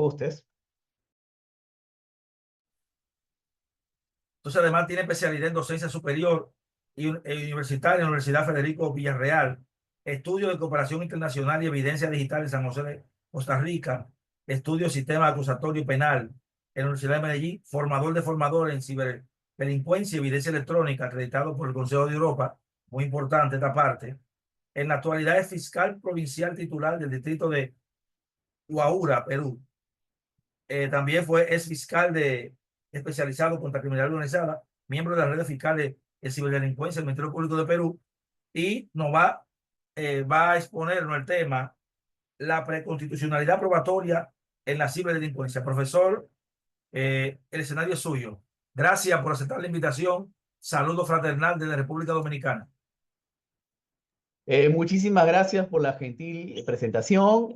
gustes. Entonces, además, tiene especialidad en docencia superior y universitaria en la Universidad Federico Villarreal, estudio de cooperación internacional y evidencia digital en San José de Costa Rica, estudio sistema acusatorio penal en la Universidad de Medellín, formador de formadores en ciberdelincuencia y evidencia electrónica, acreditado por el Consejo de Europa, muy importante esta parte. En la actualidad es fiscal provincial titular del distrito de Huaura, Perú. También es fiscal especializado contra criminalidad organizada, miembro de la red fiscal de ciberdelincuencia del Ministerio Público de Perú, y va a exponernos el tema, la preconstitucionalidad probatoria en la ciberdelincuencia. Profesor, el escenario es suyo. Gracias por aceptar la invitación. Saludo fraternal de la República Dominicana. Muchísimas gracias por la gentil presentación,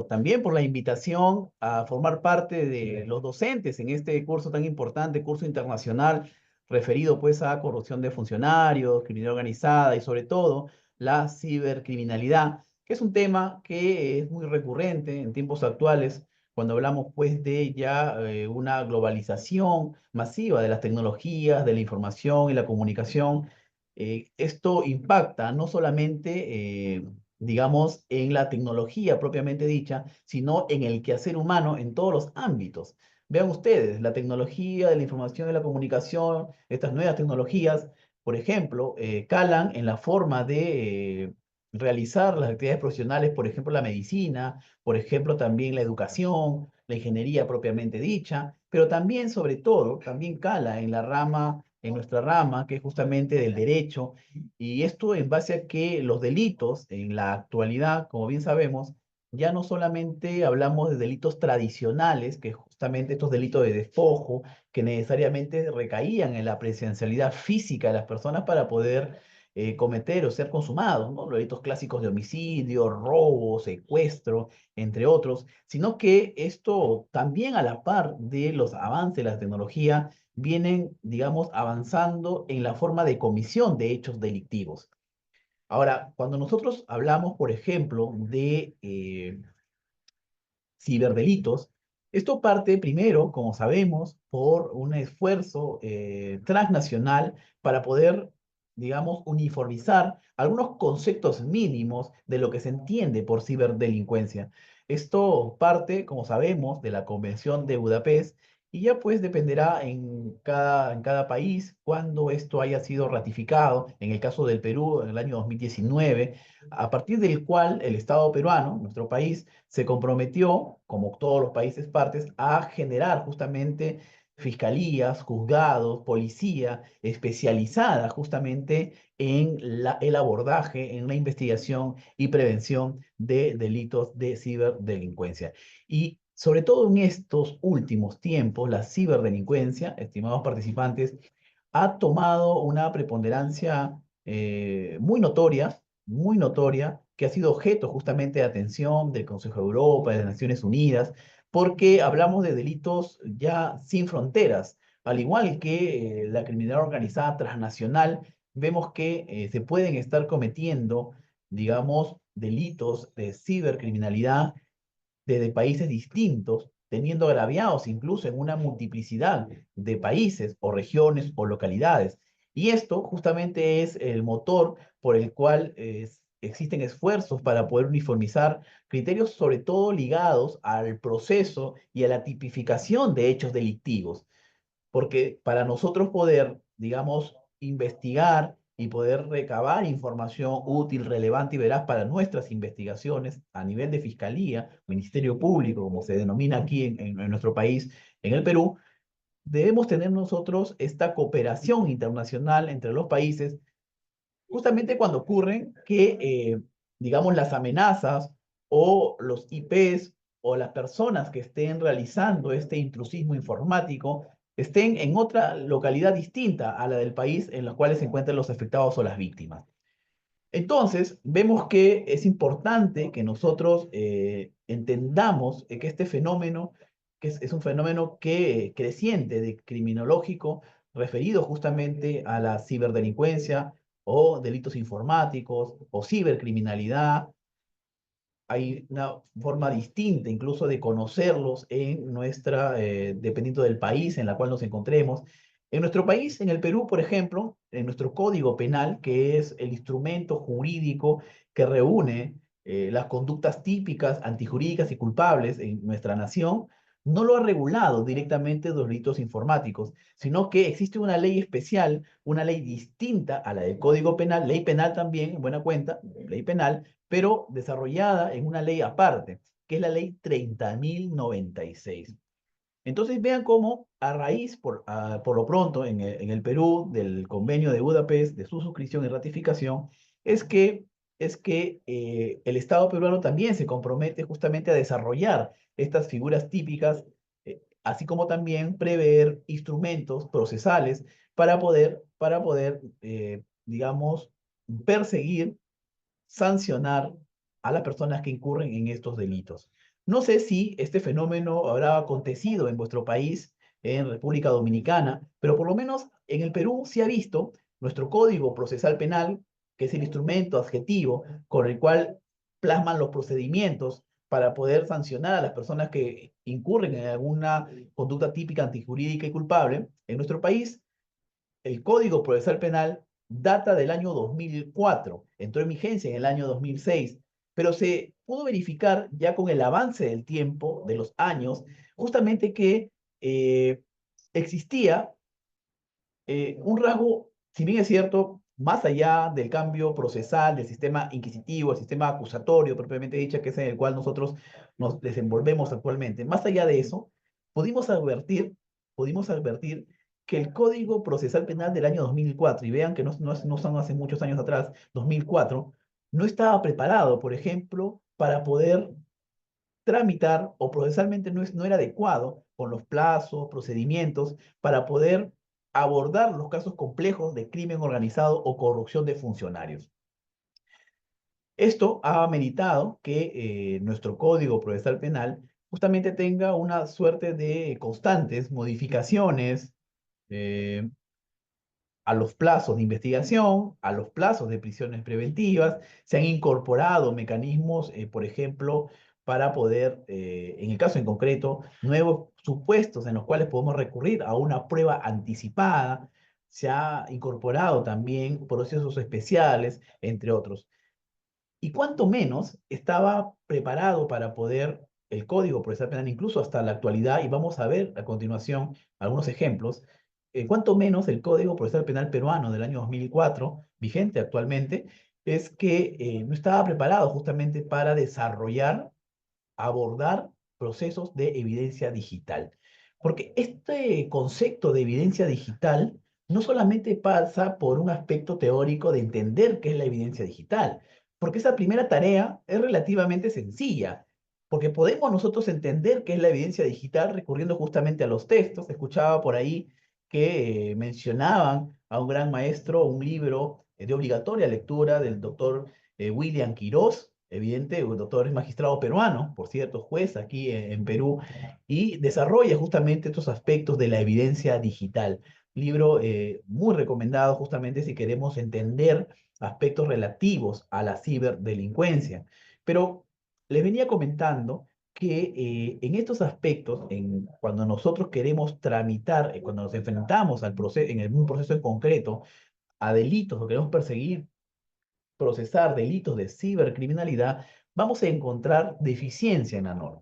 también por la invitación a formar parte de los docentes en este curso tan importante, curso internacional, referido pues a corrupción de funcionarios, criminalidad organizada y sobre todo la cibercriminalidad, que es un tema que es muy recurrente en tiempos actuales cuando hablamos pues de ya una globalización masiva de las tecnologías, de la información y la comunicación. Esto impacta no solamente, digamos, en la tecnología propiamente dicha, sino en el quehacer humano en todos los ámbitos. Vean ustedes, la tecnología de la información y la comunicación, estas nuevas tecnologías, por ejemplo, calan en la forma de realizar las actividades profesionales, por ejemplo, la medicina, por ejemplo, también la educación, la ingeniería propiamente dicha, pero también, sobre todo, también cala en la rama en nuestra rama, que es justamente del derecho, y esto en base a que los delitos en la actualidad, como bien sabemos, ya no solamente hablamos de delitos tradicionales, que justamente estos delitos de despojo, que necesariamente recaían en la presencialidad física de las personas para poder cometer o ser consumados, ¿no? Los delitos clásicos de homicidio, robo, secuestro, entre otros, sino que esto también a la par de los avances de la tecnología, vienen, digamos, avanzando en la forma de comisión de hechos delictivos. Ahora, cuando nosotros hablamos, por ejemplo, de ciberdelitos, esto parte primero, como sabemos, por un esfuerzo transnacional para poder, digamos, uniformizar algunos conceptos mínimos de lo que se entiende por ciberdelincuencia. Esto parte, como sabemos, de la Convención de Budapest y ya pues dependerá en cada país cuando esto haya sido ratificado. En el caso del Perú, en el año 2019, a partir del cual el Estado peruano, nuestro país, se comprometió, como todos los países partes, a generar justamente fiscalías, juzgados, policía especializada justamente en el abordaje, en la investigación y prevención de delitos de ciberdelincuencia. Y sobre todo en estos últimos tiempos, la ciberdelincuencia, estimados participantes, ha tomado una preponderancia muy notoria, que ha sido objeto justamente de atención del Consejo de Europa, de las Naciones Unidas, porque hablamos de delitos ya sin fronteras, al igual que la criminalidad organizada transnacional, vemos que se pueden estar cometiendo, digamos, delitos de cibercriminalidad desde países distintos, teniendo agraviados incluso en una multiplicidad de países o regiones o localidades. Y esto justamente es el motor por el cual existen esfuerzos para poder uniformizar criterios sobre todo ligados al proceso y a la tipificación de hechos delictivos, porque para nosotros poder, digamos, investigar y poder recabar información útil, relevante y veraz para nuestras investigaciones a nivel de fiscalía, Ministerio Público, como se denomina aquí en nuestro país, en el Perú, debemos tener nosotros esta cooperación internacional entre los países, justamente cuando ocurren que, digamos, las amenazas o los IPs o las personas que estén realizando este intrusismo informático estén en otra localidad distinta a la del país en la cual se encuentran los afectados o las víctimas. Entonces, vemos que es importante que nosotros entendamos que este fenómeno, que es un fenómeno creciente de criminológico, referido justamente a la ciberdelincuencia o delitos informáticos o cibercriminalidad, hay una forma distinta incluso de conocerlos en nuestra, dependiendo del país en la cual nos encontremos. En nuestro país, en el Perú, por ejemplo, en nuestro Código Penal, que es el instrumento jurídico que reúne las conductas típicas, antijurídicas y culpables en nuestra nación, no lo ha regulado directamente los delitos informáticos, sino que existe una ley especial, una ley distinta a la del Código Penal, ley penal también, en buena cuenta, ley penal, pero desarrollada en una ley aparte, que es la ley 30.096. Entonces vean cómo a raíz, por lo pronto, en el Perú, del convenio de Budapest, de su suscripción y ratificación, es que, el Estado peruano también se compromete justamente a desarrollar estas figuras típicas, así como también prever instrumentos procesales para poder, digamos, perseguir, sancionar a las personas que incurren en estos delitos. No sé si este fenómeno habrá acontecido en vuestro país, en República Dominicana, pero por lo menos en el Perú se ha visto nuestro Código Procesal Penal, que es el instrumento adjetivo con el cual plasman los procedimientos para poder sancionar a las personas que incurren en alguna conducta típica antijurídica y culpable. En nuestro país el Código Procesal Penal data del año 2004, entró en vigencia en el año 2006, pero se pudo verificar ya con el avance del tiempo, de los años, justamente que eh, existía un rasgo, si bien es cierto, más allá del cambio procesal, del sistema inquisitivo, el sistema acusatorio propiamente dicho, que es en el cual nosotros nos desenvolvemos actualmente, más allá de eso, pudimos advertir, pudimos advertir que el Código Procesal Penal del año 2004, y vean que no son hace muchos años atrás, 2004, no estaba preparado, por ejemplo, para poder tramitar o procesalmente no era adecuado con los plazos, procedimientos para poder abordar los casos complejos de crimen organizado o corrupción de funcionarios. Esto ha ameritado que nuestro Código Procesal Penal justamente tenga una suerte de constantes modificaciones, eh, a los plazos de investigación, a los plazos de prisiones preventivas. Se han incorporado mecanismos, por ejemplo, para poder, en el caso en concreto, nuevos supuestos en los cuales podemos recurrir a una prueba anticipada. Se ha incorporado también procesos especiales, entre otros. Y cuanto menos estaba preparado para poder el Código Procesal Penal, incluso hasta la actualidad, y vamos a ver a continuación algunos ejemplos, cuanto menos el Código Procesal Penal peruano del año 2004, vigente actualmente, es que no estaba preparado justamente para desarrollar, abordar procesos de evidencia digital. Porque este concepto de evidencia digital no solamente pasa por un aspecto teórico de entender qué es la evidencia digital, porque esa primera tarea es relativamente sencilla, porque podemos nosotros entender qué es la evidencia digital recurriendo justamente a los textos. Escuchaba por ahí que mencionaban a un gran maestro, un libro de obligatoria lectura del doctor William Quirós, evidente, el doctor es magistrado peruano, por cierto, juez aquí en Perú, y desarrolla justamente estos aspectos de la evidencia digital. Libro muy recomendado justamente si queremos entender aspectos relativos a la ciberdelincuencia. Pero les venía comentando que en estos aspectos, cuando nosotros queremos tramitar, cuando nos enfrentamos al proceso, un proceso en concreto, a delitos o queremos perseguir, procesar delitos de cibercriminalidad, vamos a encontrar deficiencia en la norma,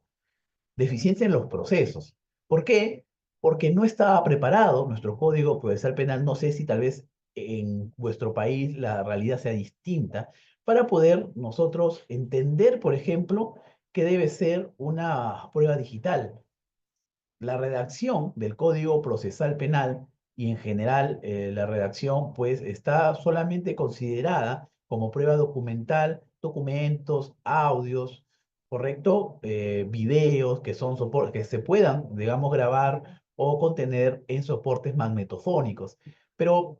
deficiencia en los procesos. ¿Por qué? Porque no estaba preparado nuestro Código Procesal Penal, no sé si tal vez en vuestro país la realidad sea distinta, para poder nosotros entender, por ejemplo, qué debe ser una prueba digital. La redacción del Código Procesal Penal y en general la redacción pues está solamente considerada como prueba documental, documentos, audios, ¿correcto? Videos que son que se puedan, digamos, grabar o contener en soportes magnetofónicos. Pero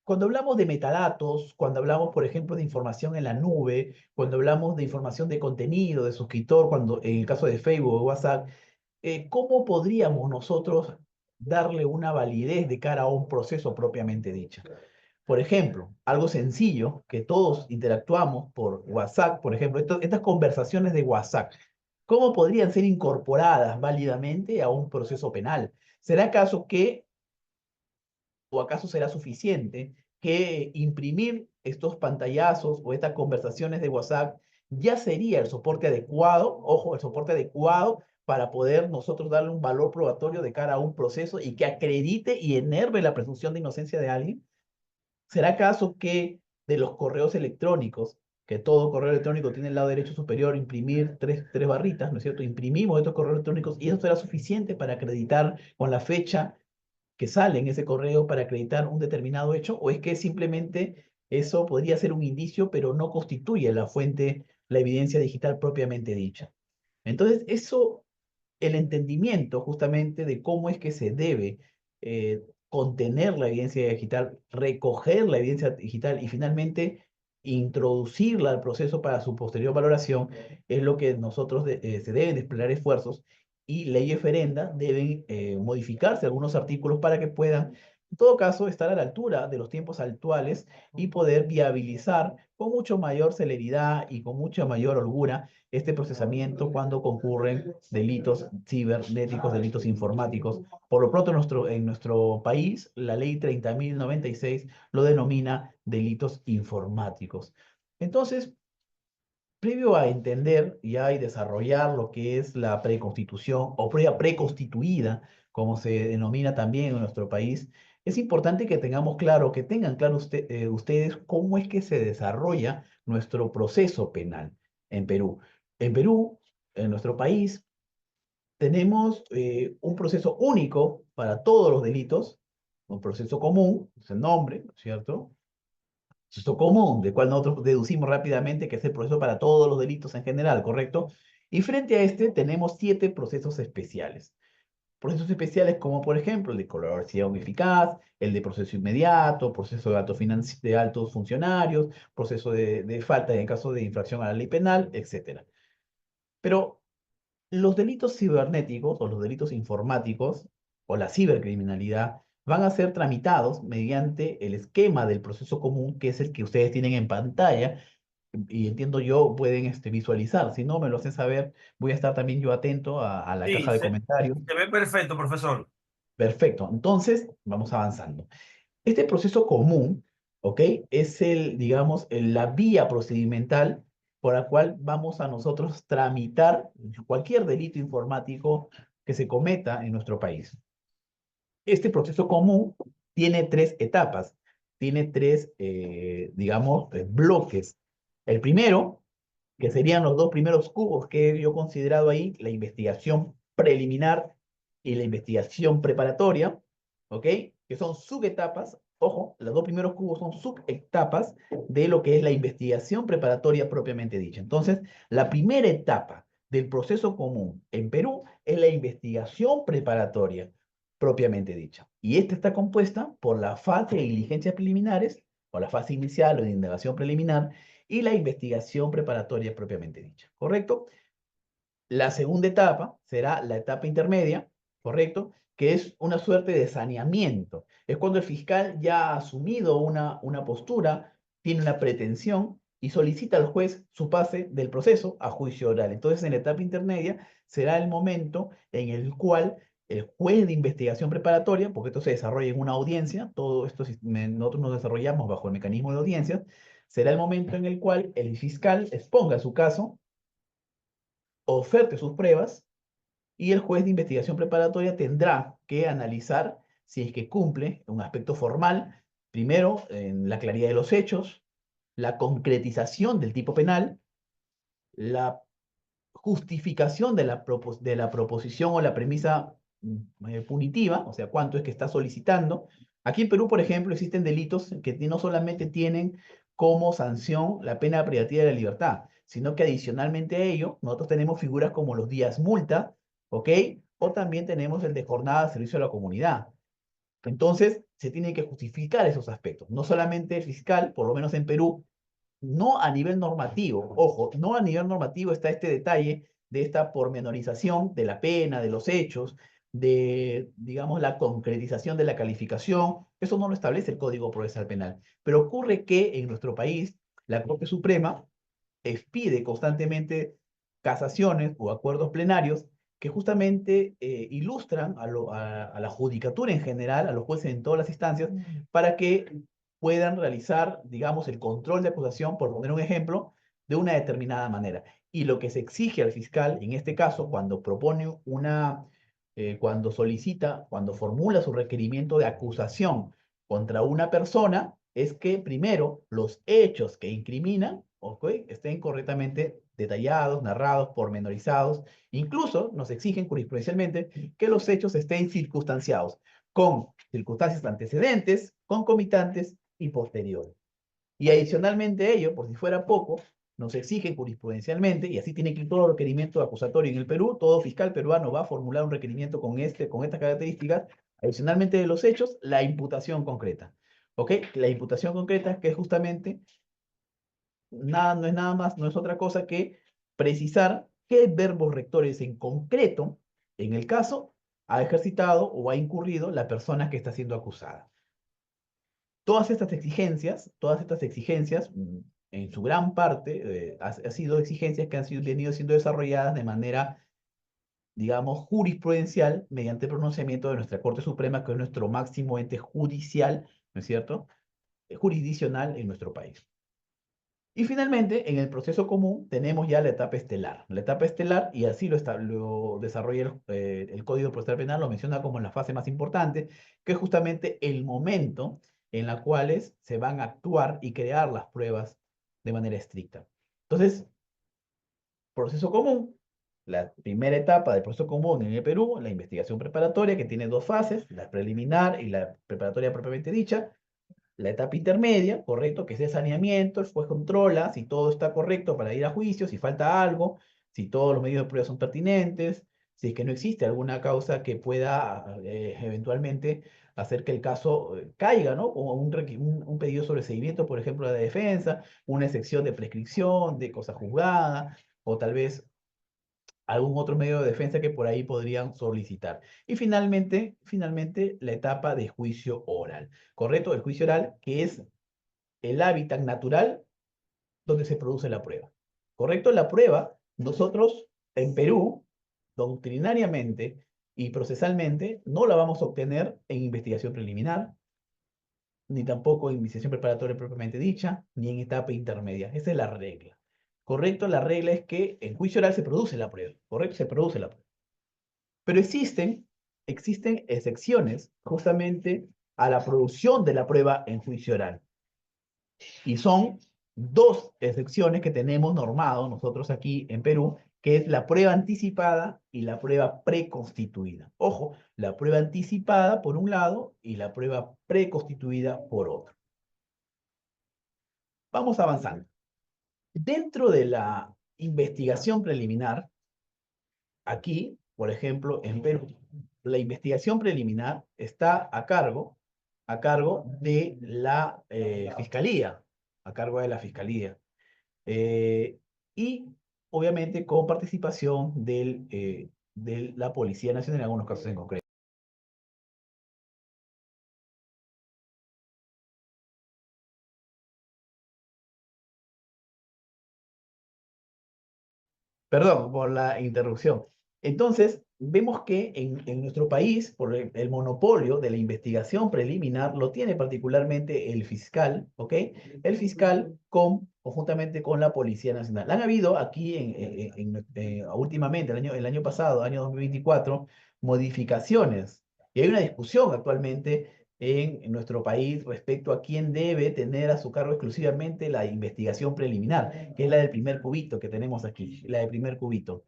cuando hablamos de metadatos, cuando hablamos, por ejemplo, de información en la nube, cuando hablamos de información de contenido, de suscriptor, cuando en el caso de Facebook o WhatsApp, ¿cómo podríamos nosotros darle una validez de cara a un proceso propiamente dicho? Por ejemplo, algo sencillo que todos interactuamos por WhatsApp, por ejemplo, estas conversaciones de WhatsApp, ¿cómo podrían ser incorporadas válidamente a un proceso penal? ¿Será acaso que, o acaso será suficiente que imprimir estos pantallazos o estas conversaciones de WhatsApp ya sería el soporte adecuado, ojo, el soporte adecuado para poder nosotros darle un valor probatorio de cara a un proceso y que acredite y enerve la presunción de inocencia de alguien? ¿Será acaso que de los correos electrónicos, que todo correo electrónico tiene el lado derecho superior, imprimir tres barritas, ¿no es cierto? Imprimimos estos correos electrónicos y eso será suficiente para acreditar con la fecha que sale en ese correo para acreditar un determinado hecho? ¿O es que simplemente eso podría ser un indicio, pero no constituye la fuente, la evidencia digital propiamente dicha? Entonces, eso, el entendimiento justamente de cómo es que se debe contener la evidencia digital, recoger la evidencia digital y finalmente introducirla al proceso para su posterior valoración, es lo que nosotros se deben desplegar esfuerzos y leyes ferenda deben modificarse algunos artículos para que puedan, en todo caso, estar a la altura de los tiempos actuales y poder viabilizar con mucho mayor celeridad y con mucha mayor holgura este procesamiento cuando concurren delitos cibernéticos, delitos informáticos. Por lo pronto, en nuestro país, la ley 30.096 lo denomina delitos informáticos. Entonces, previo a entender ya y desarrollar lo que es la preconstitución o prueba preconstituida, como se denomina también en nuestro país, es importante que tengamos claro, que tengan claro ustedes cómo es que se desarrolla nuestro proceso penal en Perú. En Perú, en nuestro país, tenemos un proceso único para todos los delitos, un proceso común, es el nombre, ¿no es cierto? Proceso común, del cual nosotros deducimos rápidamente que es el proceso para todos los delitos en general, ¿correcto? Y frente a este tenemos 7 procesos especiales. Procesos especiales como, por ejemplo, el de colaboración eficaz, el de proceso inmediato, proceso de altos funcionarios, proceso de falta en caso de infracción a la ley penal, etcétera. Pero los delitos cibernéticos o los delitos informáticos o la cibercriminalidad van a ser tramitados mediante el esquema del proceso común, que es el que ustedes tienen en pantalla y entiendo yo pueden visualizar. Si no, me lo hacen saber. Voy a estar también yo atento a la Sí, caja de comentarios. se ve perfecto, profesor. Perfecto. Entonces, vamos avanzando. Este proceso común, ¿ok? Es digamos, la vía procedimental por la cual vamos a nosotros tramitar cualquier delito informático que se cometa en nuestro país. Este proceso común tiene 3 etapas, tiene 3, digamos, bloques. El primero, que serían los 2 primeros cubos que yo he considerado ahí, la investigación preliminar y la investigación preparatoria, ¿ok? Que son subetapas, ojo, los 2 primeros cubos son subetapas de lo que es la investigación preparatoria propiamente dicha. Entonces, la primera etapa del proceso común en Perú es la investigación preparatoria propiamente dicha. Y esta está compuesta por la fase de diligencias preliminares, o la fase inicial o de indagación preliminar, y la investigación preparatoria propiamente dicha, ¿correcto? La segunda etapa será la etapa intermedia, ¿correcto? Que es una suerte de saneamiento. Es cuando el fiscal ya ha asumido una postura, tiene una pretensión y solicita al juez su pase del proceso a juicio oral. Entonces, en la etapa intermedia será el momento en el cual el juez de investigación preparatoria, porque esto se desarrolla en una audiencia, todo esto nosotros nos desarrollamos bajo el mecanismo de audiencias, será el momento en el cual el fiscal exponga su caso, oferte sus pruebas y el juez de investigación preparatoria tendrá que analizar si es que cumple un aspecto formal, primero en la claridad de los hechos, la concretización del tipo penal, la justificación de la proposición o la premisa punitiva, o sea, cuánto es que está solicitando. Aquí en Perú, por ejemplo, existen delitos que no solamente tienen como sanción la pena privativa de la libertad, sino que adicionalmente a ello, nosotros tenemos figuras como los días multa, ¿ok? O también tenemos el de jornada de servicio a la comunidad. Entonces, se tienen que justificar esos aspectos. No solamente el fiscal, por lo menos en Perú, no a nivel normativo, ojo, no a nivel normativo está este detalle de esta pormenorización de la pena, de los hechos, digamos, la concretización de la calificación. Eso no lo establece el Código Procesal Penal. Pero ocurre que en nuestro país, la Corte Suprema expide constantemente casaciones o acuerdos plenarios que justamente ilustran a la judicatura en general, a los jueces en todas las instancias, para que puedan realizar, digamos, el control de acusación, por poner un ejemplo, de una determinada manera. Y lo que se exige al fiscal, en este caso, cuando propone cuando solicita, cuando formula su requerimiento de acusación contra una persona, es que primero los hechos que incriminan, ¿ok?, estén correctamente detallados, narrados, pormenorizados. Incluso nos exigen jurisprudencialmente que los hechos estén circunstanciados, con circunstancias antecedentes, concomitantes y posteriores. Y adicionalmente a ello, por si fuera poco, nos exigen jurisprudencialmente, y así tiene que ir todo requerimiento acusatorio en el Perú, todo fiscal peruano va a formular un requerimiento con estas características, adicionalmente de los hechos, la imputación concreta. ¿Ok? La imputación concreta es que justamente no es nada más, no es otra cosa que precisar qué verbos rectores en concreto, en el caso, ha ejercitado o ha incurrido la persona que está siendo acusada. Todas estas exigencias, en su gran parte, ha sido exigencias que venido siendo desarrolladas de manera, digamos, jurisprudencial mediante pronunciamiento de nuestra Corte Suprema, que es nuestro máximo ente judicial, ¿no es cierto?, jurisdiccional en nuestro país. Y finalmente, en el proceso común tenemos ya la etapa estelar. La etapa estelar, y así lo desarrolla el Código Procesal Penal, lo menciona como la fase más importante, que es justamente el momento en la cuales se van a actuar y crear las pruebas de manera estricta. Entonces, proceso común, la primera etapa del proceso común en el Perú, la investigación preparatoria, que tiene dos fases, la preliminar y la preparatoria propiamente dicha. La etapa intermedia, correcto, que es el saneamiento, el juez controla si todo está correcto para ir a juicio, si falta algo, si todos los medios de prueba son pertinentes, si es que no existe alguna causa que pueda eventualmente hacer que el caso caiga, ¿no? Como un pedido sobre seguimiento, por ejemplo, de la defensa, una excepción de prescripción, de cosa juzgada, o tal vez algún otro medio de defensa que por ahí podrían solicitar. Y finalmente, la etapa de juicio oral, ¿correcto? El juicio oral, que es el hábitat natural donde se produce la prueba, ¿correcto? La prueba, nosotros en Perú, doctrinariamente y procesalmente, no la vamos a obtener en investigación preliminar, ni tampoco en investigación preparatoria propiamente dicha, ni en etapa intermedia. Esa es la regla. ¿Correcto? La regla es que en juicio oral se produce la prueba, ¿correcto? Se produce la prueba. Pero existen excepciones justamente a la producción de la prueba en juicio oral. Y son dos excepciones que tenemos normado nosotros aquí en Perú, que es la prueba anticipada y la prueba preconstituida. Ojo, la prueba anticipada por un lado y la prueba preconstituida por otro. Vamos avanzando. Dentro de la investigación preliminar, aquí, por ejemplo, en Perú, la investigación preliminar está a cargo de la Fiscalía, a cargo de la Fiscalía. eh, y obviamente con participación de la Policía Nacional en algunos casos en concreto. Perdón por la interrupción. Entonces, vemos que en nuestro país, por el monopolio de la investigación preliminar, lo tiene particularmente el fiscal, ¿ok? El fiscal conjuntamente con la Policía Nacional. Han habido aquí, últimamente, el año pasado, año 2024, modificaciones. Y hay una discusión actualmente en nuestro país respecto a quién debe tener a su cargo exclusivamente la investigación preliminar, que es la del primer cubito que tenemos aquí, la del primer cubito.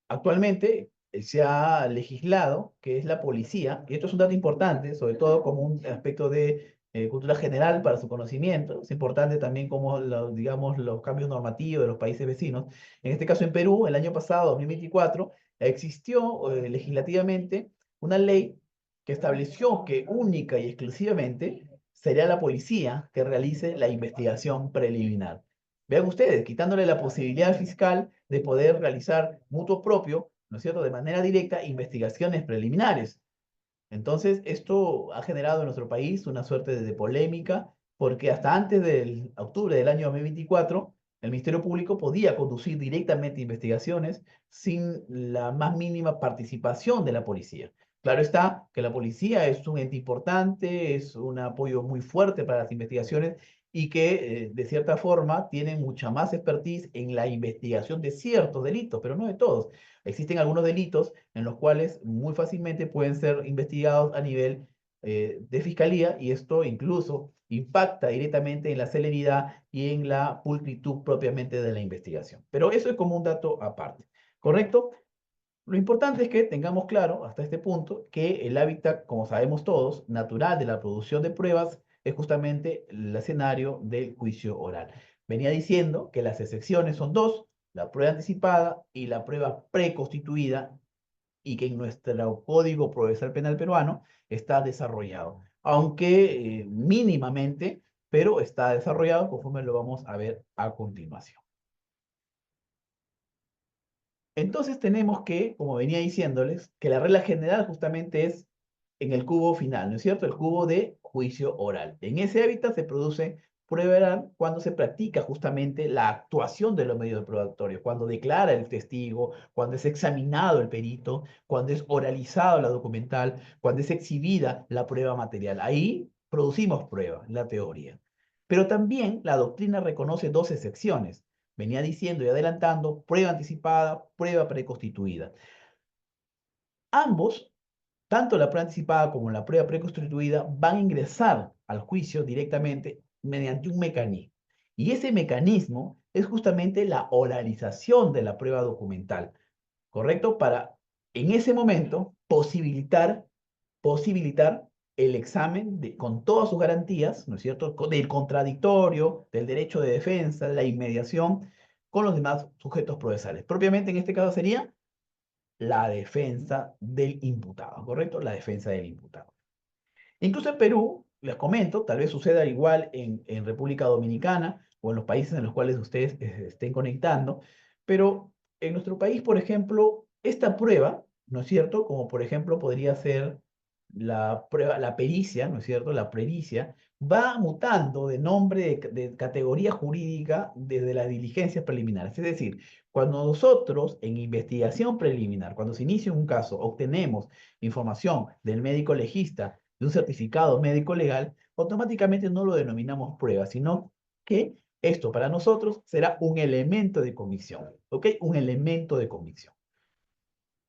Actualmente se ha legislado que es la policía, y esto es un dato importante, sobre todo como un aspecto de cultura general para su conocimiento. Es importante también como, digamos, los cambios normativos de los países vecinos. En este caso, en Perú, el año pasado, 2024, existió legislativamente una ley que estableció que única y exclusivamente sería la policía que realice la investigación preliminar. Vean ustedes, quitándole la posibilidad al fiscal de poder realizar mutuo propio ¿no es cierto?, de manera directa investigaciones preliminares. Entonces, esto ha generado en nuestro país una suerte de polémica, porque hasta antes del octubre del año 2024, el Ministerio Público podía conducir directamente investigaciones sin la más mínima participación de la policía. Claro está que la policía es un ente importante, es un apoyo muy fuerte para las investigaciones y que, de cierta forma, tiene mucha más expertise en la investigación de ciertos delitos, pero no de todos. Existen algunos delitos en los cuales muy fácilmente pueden ser investigados a nivel de fiscalía, y esto incluso impacta directamente en la celeridad y en la pulcritud propiamente de la investigación. Pero eso es como un dato aparte, ¿correcto? Lo importante es que tengamos claro hasta este punto que el hábitat, como sabemos todos, natural de la producción de pruebas es justamente el escenario del juicio oral. Venía diciendo que las excepciones son dos: la prueba anticipada y la prueba preconstituida, y que en nuestro Código Procesal Penal peruano está desarrollado, aunque mínimamente, pero está desarrollado conforme lo vamos a ver a continuación. Entonces tenemos que, como venía diciéndoles, que la regla general justamente es en el cubo final, ¿no es cierto? El cubo de juicio oral. En ese hábitat se produce prueba oral cuando se practica justamente la actuación de los medios probatorios, cuando declara el testigo, cuando es examinado el perito, cuando es oralizado la documental, cuando es exhibida la prueba material. Ahí producimos prueba, la teoría. Pero también la doctrina reconoce dos excepciones. Venía diciendo y adelantando: prueba anticipada, prueba preconstituida. Ambos, tanto la prueba anticipada como la prueba preconstituida, van a ingresar al juicio directamente mediante un mecanismo. Y ese mecanismo es justamente la oralización de la prueba documental, ¿correcto? Para, en ese momento, posibilitar el examen con todas sus garantías, ¿no es cierto?, del contradictorio, del derecho de defensa, de la inmediación con los demás sujetos procesales. Propiamente en este caso sería la defensa del imputado, ¿correcto? La defensa del imputado. Incluso en Perú, les comento, tal vez suceda igual en República Dominicana o en los países en los cuales ustedes estén conectando, pero en nuestro país, por ejemplo, esta prueba, ¿no es cierto?, como por ejemplo podría ser la prueba, la pericia, ¿no es cierto?, la pericia, va mutando de nombre, de categoría jurídica desde las diligencias preliminares. Es decir, cuando nosotros en investigación preliminar, cuando se inicia un caso, obtenemos información del médico legista, de un certificado médico legal, automáticamente no lo denominamos prueba, sino que esto para nosotros será un elemento de convicción, ¿ok? Un elemento de convicción.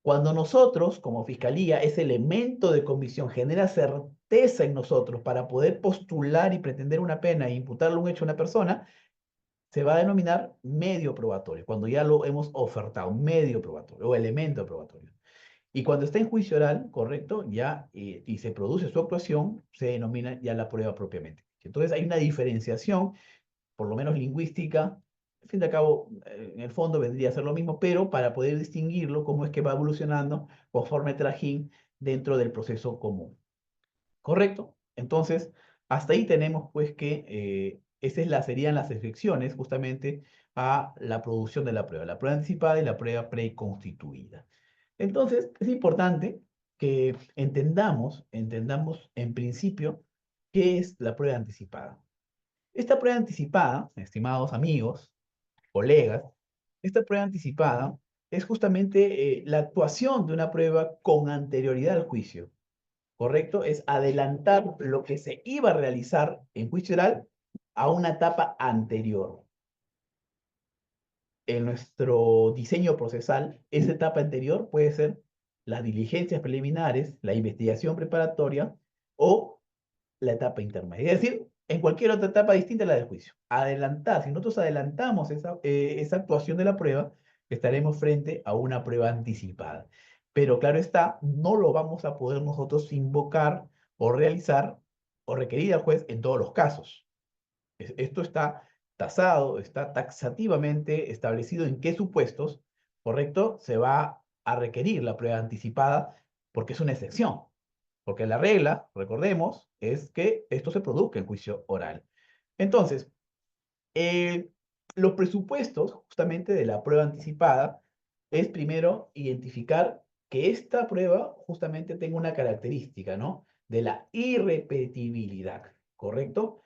Cuando nosotros, como fiscalía, ese elemento de convicción genera certeza en nosotros para poder postular y pretender una pena e imputarle un hecho a una persona, se va a denominar medio probatorio, cuando ya lo hemos ofertado, medio probatorio o elemento probatorio. Y cuando está en juicio oral, correcto, ya, y se produce su actuación, se denomina ya la prueba propiamente. Entonces hay una diferenciación, por lo menos lingüística. Al fin de cabo, en el fondo vendría a ser lo mismo, pero para poder distinguirlo, cómo es que va evolucionando conforme trajín dentro del proceso común. ¿Correcto? Entonces, hasta ahí tenemos pues que serían las excepciones justamente a la producción de la prueba anticipada y la prueba preconstituida. Entonces, es importante que entendamos en principio qué es la prueba anticipada. Esta prueba anticipada, estimados amigos, colegas, esta prueba anticipada es justamente la actuación de una prueba con anterioridad al juicio, ¿correcto? Es adelantar lo que se iba a realizar en juicio oral a una etapa anterior. En nuestro diseño procesal, esa etapa anterior puede ser las diligencias preliminares, la investigación preparatoria o la etapa intermedia. Es decir, en cualquier otra etapa distinta a la del juicio. Adelantar, si nosotros adelantamos esa actuación de la prueba, estaremos frente a una prueba anticipada. Pero claro está, no lo vamos a poder nosotros invocar o realizar o requerir al juez en todos los casos. Esto está tasado, está taxativamente establecido en qué supuestos, ¿correcto?, se va a requerir la prueba anticipada, porque es una excepción. Porque la regla, recordemos, es que esto se produzca en juicio oral. Entonces, los presupuestos justamente de la prueba anticipada es primero identificar que esta prueba justamente tenga una característica, ¿no? De la irrepetibilidad, ¿correcto?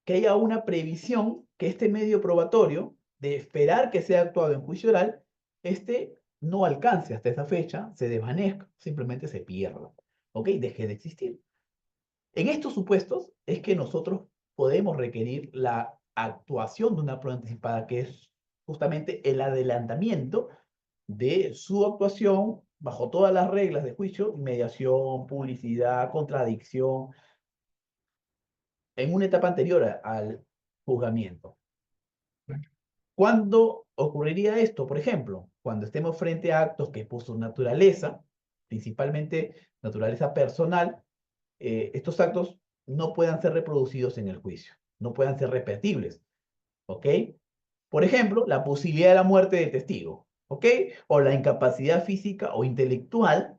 Que haya una previsión que este medio probatorio, de esperar que sea actuado en juicio oral, este no alcance hasta esa fecha, se desvanezca, simplemente se pierda, ¿ok? Deje de existir. En estos supuestos es que nosotros podemos requerir la actuación de una prueba anticipada, que es justamente el adelantamiento de su actuación bajo todas las reglas de juicio, mediación, publicidad, contradicción, en una etapa anterior al juzgamiento. ¿Cuándo ocurriría esto? Por ejemplo, cuando estemos frente a actos que por su naturaleza, principalmente naturaleza personal, estos actos no puedan ser reproducidos en el juicio, no puedan ser repetibles, ¿ok? Por ejemplo, la posibilidad de la muerte del testigo, ¿ok? O la incapacidad física o intelectual,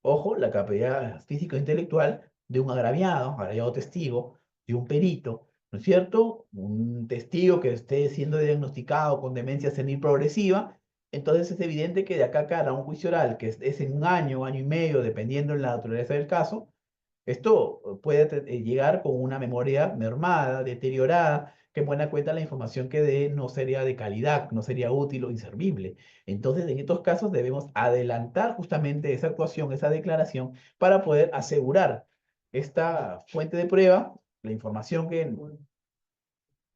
ojo, la capacidad física o intelectual de un agraviado testigo, de un perito, ¿no es cierto? Un testigo que esté siendo diagnosticado con demencia senil progresiva, entonces es evidente que de acá a cara a un juicio oral, que es en un año y medio, dependiendo de la naturaleza del caso, esto puede llegar con una memoria mermada, deteriorada, que en buena cuenta la información que dé no sería de calidad, no sería útil o inservible. Entonces, en estos casos debemos adelantar justamente esa actuación, esa declaración, para poder asegurar esta fuente de prueba, la información que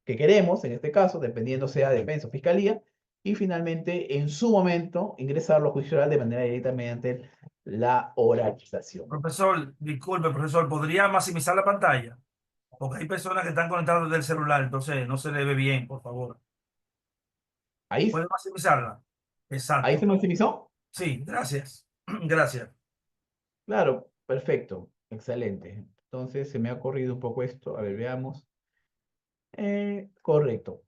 queremos, en este caso, dependiendo sea defensa o fiscalía, y finalmente, en su momento, ingresarlo a juicio oral de manera directa mediante la oralización. Profesor, disculpe, profesor, ¿podría maximizar la pantalla? Porque hay personas que están conectadas desde el celular, entonces no se le ve bien, por favor. Ahí, ¿Puede maximizarla? ahí se Exacto. maximizó. Sí, gracias. Gracias. Claro, perfecto, excelente. Entonces se me ha corrido un poco esto. A ver, veamos. Correcto.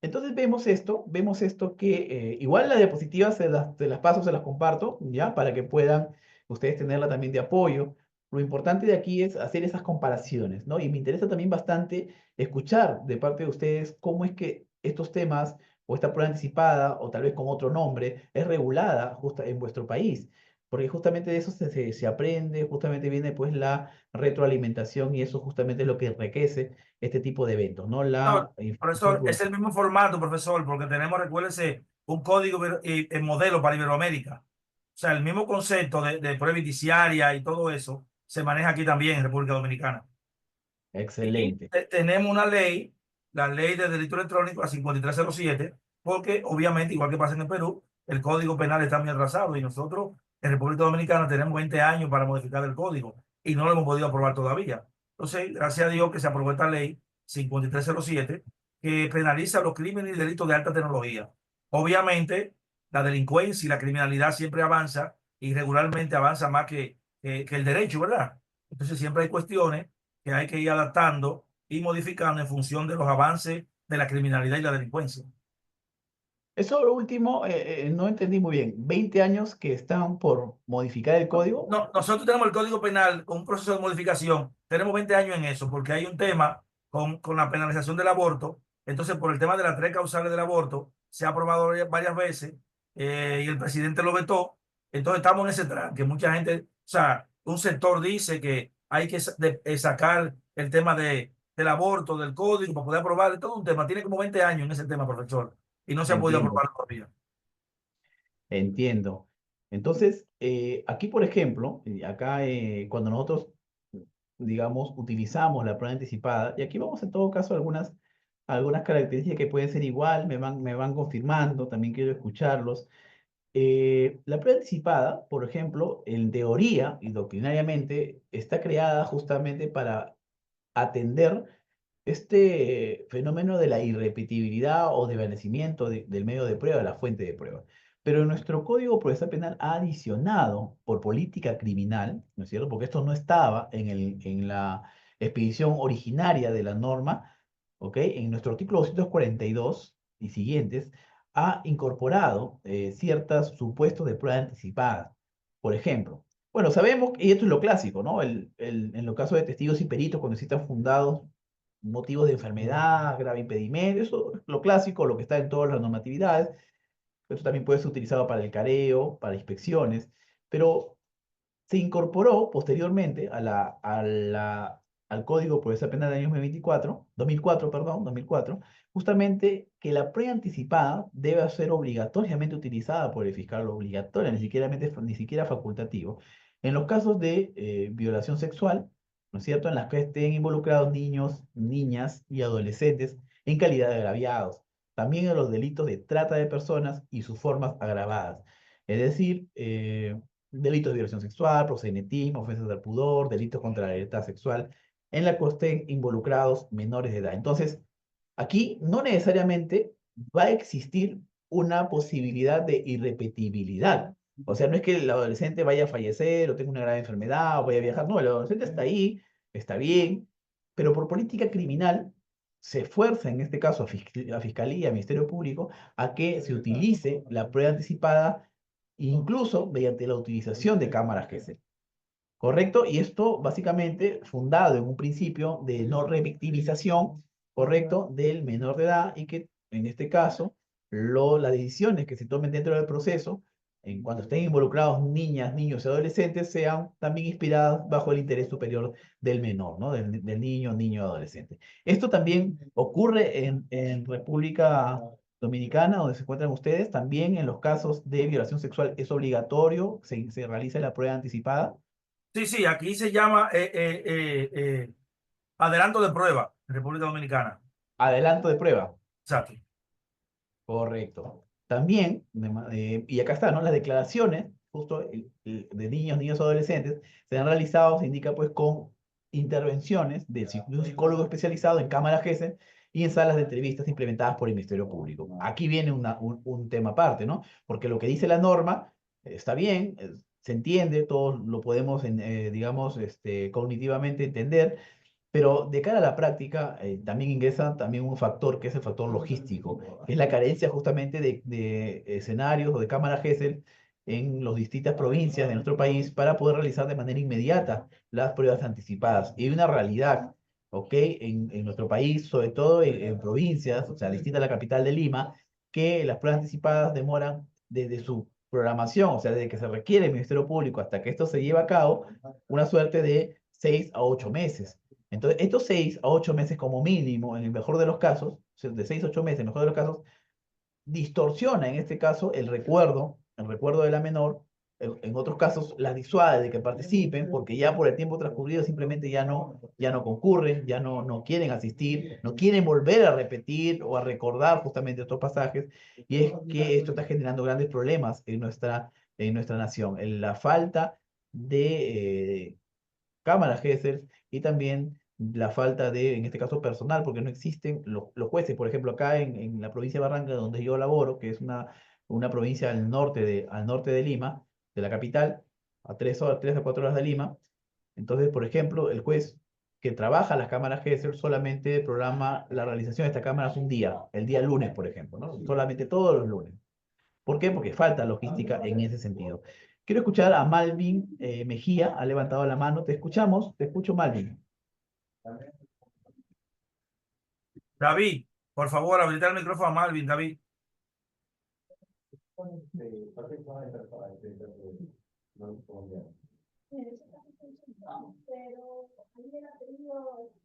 Entonces vemos esto que igual la diapositiva se las paso, se las comparto, ¿ya? Para que puedan ustedes tenerla también de apoyo. Lo importante de aquí es hacer esas comparaciones, ¿no? Y me interesa también bastante escuchar de parte de ustedes cómo es que estos temas o esta prueba anticipada o tal vez con otro nombre es regulada justo en vuestro país. Porque justamente de eso se aprende, justamente viene pues la retroalimentación y eso justamente es lo que enriquece este tipo de eventos, ¿no? No, La información profesor, es el prudencial. mismo formato, profesor, porque tenemos, recuérdese, un código el modelo para Iberoamérica. O sea, el mismo concepto de prueba indiciaria y todo eso se maneja aquí también en República Dominicana. Y Excelente. tenemos una ley, la ley de delito electrónico, la 5307, porque obviamente, igual que pasa en el Perú, el código penal está muy atrasado y nosotros en República Dominicana tenemos 20 años para modificar el código y no lo hemos podido aprobar todavía. Entonces, gracias a Dios que se aprobó esta ley 5307 que penaliza los crímenes y delitos de alta tecnología. Obviamente, la delincuencia y la criminalidad siempre avanza y regularmente avanza más que el derecho, ¿verdad? Entonces, siempre hay cuestiones que hay que ir adaptando y modificando en función de los avances de la criminalidad y la delincuencia. Eso lo último, no entendí muy bien. 20 años que están por modificar el código. No, nosotros tenemos el Código Penal con un proceso de modificación. Tenemos 20 años en eso, porque hay un tema con la penalización del aborto. Entonces, por el tema de las tres causales del aborto, se ha aprobado varias veces y el presidente lo vetó. Entonces, estamos en ese tranque. Mucha gente, o sea, un sector dice que hay que sacar el tema del aborto del código para poder aprobar. Es todo un tema. Tiene como 20 años en ese tema, profesor, y no se ha podido Entiendo, aprobar todavía. entiendo. Entonces, aquí, por ejemplo, acá cuando nosotros, digamos, utilizamos la prueba anticipada, y aquí vamos en todo caso a algunas características que pueden ser igual, me van confirmando, también quiero escucharlos. La prueba anticipada, por ejemplo, en teoría y doctrinariamente, está creada justamente para atender este fenómeno de la irrepetibilidad o desvanecimiento del medio de prueba, la fuente de prueba. Pero nuestro Código Procesal Penal ha adicionado por política criminal, ¿no es cierto? Porque esto no estaba en la expedición originaria de la norma, ¿ok? En nuestro artículo 242 y siguientes, ha incorporado ciertos supuestos de prueba anticipada. Por ejemplo, bueno, sabemos, y esto es lo clásico, ¿no? En los casos de testigos y peritos, cuando existan fundados motivos de enfermedad, grave impedimento, eso es lo clásico, lo que está en todas las normatividades. Esto también puede ser utilizado para el careo, para inspecciones, pero se incorporó posteriormente al Código Procesal Penal del año 2004, perdón, 2004, justamente que la prueba anticipada debe ser obligatoriamente utilizada por el fiscal, obligatoria, ni siquiera facultativo, en los casos de violación sexual, ¿no es cierto?, en las que estén involucrados niños, niñas y adolescentes en calidad de agraviados, también en los delitos de trata de personas y sus formas agravadas. Es decir, delitos de violación sexual, proxenetismo, ofensas al pudor, delitos contra la libertad sexual, en la que estén involucrados menores de edad. Entonces, aquí no necesariamente va a existir una posibilidad de irrepetibilidad. O sea, no es que el adolescente vaya a fallecer o tenga una grave enfermedad o vaya a viajar. No, el adolescente está ahí, está bien, pero por política criminal se fuerza, en este caso, a Fiscalía, a Ministerio Público, a que se utilice la prueba anticipada, incluso mediante la utilización de cámaras GESEL. ¿Correcto? Y esto básicamente fundado en un principio de no revictimización, ¿correcto?, del menor de edad, y que en este caso las decisiones que se tomen dentro del proceso, en cuanto estén involucrados niñas, niños y adolescentes, sean también inspiradas bajo el interés superior del menor, ¿no? Del niño, niño, adolescente. Esto también ocurre en República Dominicana, donde se encuentran ustedes. También en los casos de violación sexual es obligatorio, se realiza la prueba anticipada. Sí, sí, aquí se llama adelanto de prueba en República Dominicana. Adelanto de prueba. Exacto. Correcto. También, y acá está, ¿no? Las declaraciones, justo de niños, niños, adolescentes, se han realizado, se indica pues con intervenciones de un psicólogo especializado en cámaras GESEL y en salas de entrevistas implementadas por el Ministerio Público. Aquí viene un tema aparte, ¿no? Porque lo que dice la norma está bien, se entiende, todos lo podemos, digamos, cognitivamente entender, pero de cara a la práctica, también ingresa también un factor que es el factor logístico, que es la carencia justamente de escenarios o de cámaras GESEL en las distintas provincias de nuestro país para poder realizar de manera inmediata las pruebas anticipadas. Y hay una realidad, ¿ok? En nuestro país, sobre todo en provincias, o sea, distinta a la capital de Lima, que las pruebas anticipadas demoran desde su programación, o sea, desde que se requiere el Ministerio Público hasta que esto se lleve a cabo, una suerte de 6 a 8 meses. Entonces, estos 6 a 8 meses como mínimo, en el mejor de los casos, o sea, de 6 a 8 meses, en el mejor de los casos, distorsiona en este caso el recuerdo de la menor. En otros casos la disuade de que participen porque ya por el tiempo transcurrido simplemente ya no concurren, no quieren asistir, no quieren volver a repetir o a recordar justamente estos pasajes, y es que esto está generando grandes problemas en nuestra nación, en la falta de cámaras GESEL y también la falta de, en este caso, personal, porque no existen los jueces. Por ejemplo, acá en la provincia de Barranca, donde yo laboro, que es una provincia al norte de Lima, de la capital, a 3 horas, 3 a 4 horas de Lima. Entonces, por ejemplo, el juez que trabaja las cámaras GESEL solamente programa la realización de estas cámaras un día, el día lunes, por ejemplo, ¿no? Solamente todos los lunes. ¿Por qué? Porque falta logística en ese sentido. Quiero escuchar a Malvin Mejía, ha levantado la mano. Te escuchamos, te escucho, Malvin. David, por favor, habilita el micrófono a Malvin, David.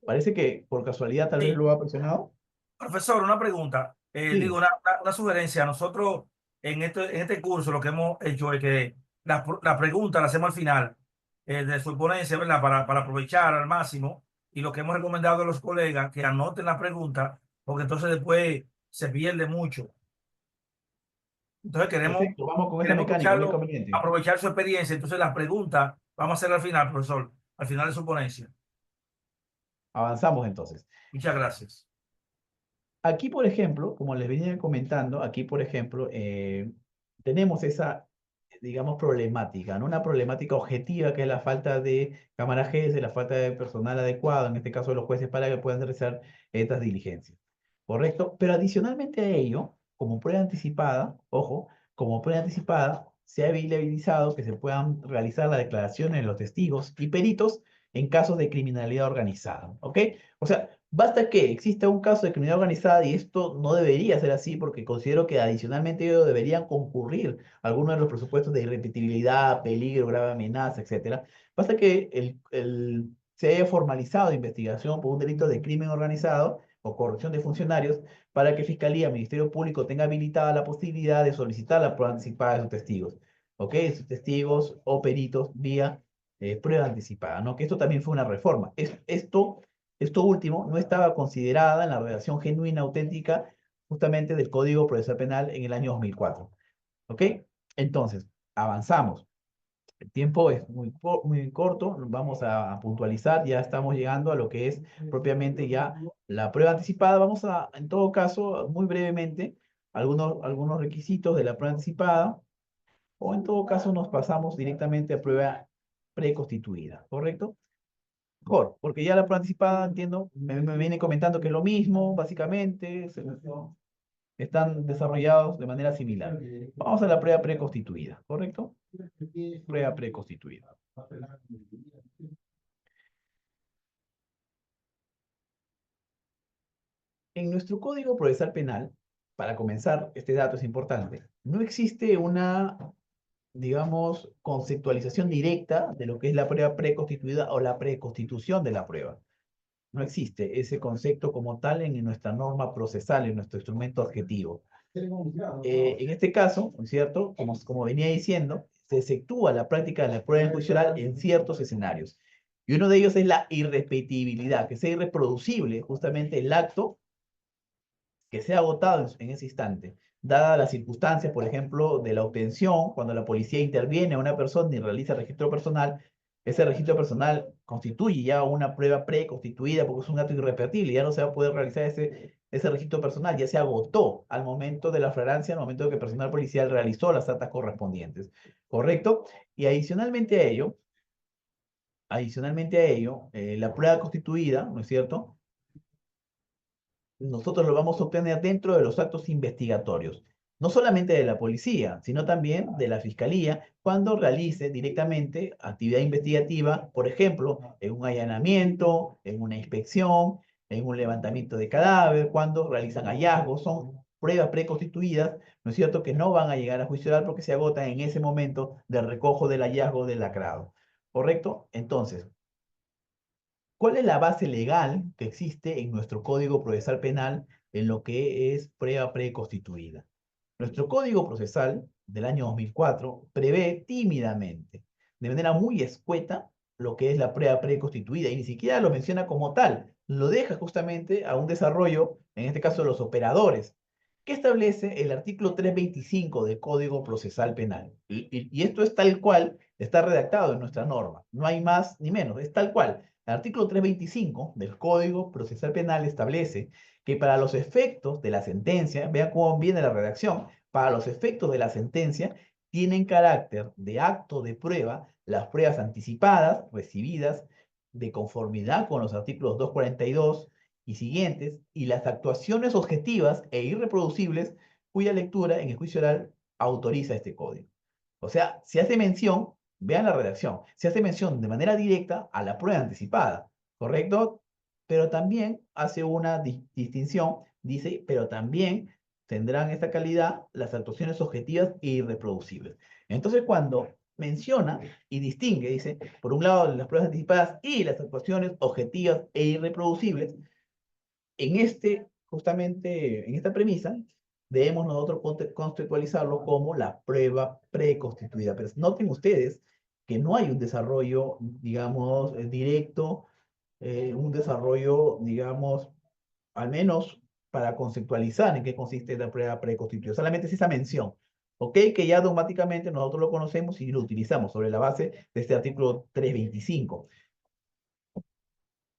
Parece que por casualidad tal vez Sí, lo ha presionado. profesor, una pregunta, digo, Sí, una sugerencia. Nosotros en este curso lo que hemos hecho es que la pregunta la hacemos al final de su ponencia, ¿verdad? Para aprovechar al máximo. Y lo que hemos recomendado a los colegas que anoten la pregunta, porque entonces después se pierde mucho. Entonces queremos, perfecto, vamos con esa queremos mecánica, no hay escucharlo, inconveniente. aprovechar su experiencia. Entonces las preguntas vamos a hacerlas al final, profesor, al final de su ponencia. Avanzamos entonces. Muchas gracias. Aquí, por ejemplo, como les venía comentando, aquí, por ejemplo, tenemos esa, digamos, problemática, ¿no? Una problemática objetiva que es la falta de cámaras GES, la falta de personal adecuado, en este caso de los jueces, para que puedan realizar estas diligencias. ¿Correcto? Pero adicionalmente a ello, como prueba anticipada, ojo, como prueba anticipada, se ha viabilizado que se puedan realizar las declaraciones de los testigos y peritos en casos de criminalidad organizada, ¿ok? O sea, basta que exista un caso de criminalidad organizada y esto no debería ser así porque considero que adicionalmente ellos deberían concurrir algunos de los presupuestos de irrepetibilidad, peligro, grave amenaza, etcétera. Basta que se haya formalizado investigación por un delito de crimen organizado o corrupción de funcionarios para que Fiscalía, Ministerio Público tenga habilitada la posibilidad de solicitar la prueba anticipada de sus testigos, ¿ok? Sus testigos o peritos vía prueba anticipada, ¿no? Que esto también fue una reforma. Esto último no estaba considerada en la redacción genuina, auténtica, justamente del Código Procesal Penal en el año 2004, ¿ok? Entonces, avanzamos. El tiempo es muy corto, vamos a puntualizar, ya estamos llegando a lo que es propiamente ya la prueba anticipada. Vamos a, en todo caso, muy brevemente, algunos requisitos de la prueba anticipada, o en todo caso nos pasamos directamente a prueba preconstituida, ¿correcto? Mejor, porque ya la prueba anticipada, entiendo, me viene comentando que es lo mismo, básicamente, están desarrollados de manera similar. Vamos a la prueba preconstituida, ¿correcto? Prueba preconstituida. En nuestro Código Procesal Penal, para comenzar, este dato es importante, no existe una, digamos, conceptualización directa de lo que es la prueba preconstituida o la preconstitución de la prueba. No existe ese concepto como tal en nuestra norma procesal, en nuestro instrumento adjetivo. En este caso, ¿no es cierto? Como venía diciendo, se efectúa la práctica de la prueba en juicio oral en ciertos escenarios. Y uno de ellos es la irrepetibilidad, que sea irreproducible justamente el acto que sea agotado en ese instante, dada las circunstancias, por ejemplo, de la obtención, cuando la policía interviene a una persona y realiza registro personal, ese registro personal constituye ya una prueba preconstituida porque es un acto irrepetible, ya no se va a poder realizar ese registro personal, ya se agotó al momento de la flagrancia, al momento de que el personal policial realizó las actas correspondientes, ¿correcto? Y adicionalmente a ello, la prueba constituida, ¿no es cierto? Nosotros lo vamos a obtener dentro de los actos investigatorios, no solamente de la policía, sino también de la fiscalía, cuando realice directamente actividad investigativa, por ejemplo, en un allanamiento, en una inspección, en un levantamiento de cadáver, cuando realizan hallazgos, son pruebas preconstituidas, ¿no es cierto?, que no van a llegar a juicio oral porque se agotan en ese momento del recojo del hallazgo del lacrado, ¿correcto? Entonces, ¿cuál es la base legal que existe en nuestro Código Procesal Penal en lo que es prueba preconstituida? Nuestro Código Procesal del año 2004 prevé tímidamente, de manera muy escueta, lo que es la prueba preconstituida y ni siquiera lo menciona como tal, lo deja justamente a un desarrollo, en este caso los operadores, que establece el artículo 325 del Código Procesal Penal. Y esto es tal cual, está redactado en nuestra norma, no hay más ni menos, es tal cual. El artículo 325 del Código Procesal Penal establece que para los efectos de la sentencia, vean cómo viene la redacción, para los efectos de la sentencia tienen carácter de acto de prueba las pruebas anticipadas, recibidas, de conformidad con los artículos 242 y siguientes, y las actuaciones objetivas e irreproducibles cuya lectura en el juicio oral autoriza este código. O sea, se hace mención, vean la redacción, se hace mención de manera directa a la prueba anticipada, ¿correcto? Pero también hace una distinción, dice, pero también tendrán esta calidad las actuaciones objetivas e irreproducibles. Entonces, cuando menciona y distingue, dice, por un lado las pruebas anticipadas y las actuaciones objetivas e irreproducibles, justamente en esta premisa, debemos nosotros conceptualizarlo como la prueba preconstituida. Pero noten ustedes que no hay un desarrollo, digamos, directo, un desarrollo, digamos, al menos para conceptualizar en qué consiste la prueba preconstituida. Solamente es esa mención, ¿ok? Que ya dogmáticamente nosotros lo conocemos y lo utilizamos sobre la base de este artículo 325.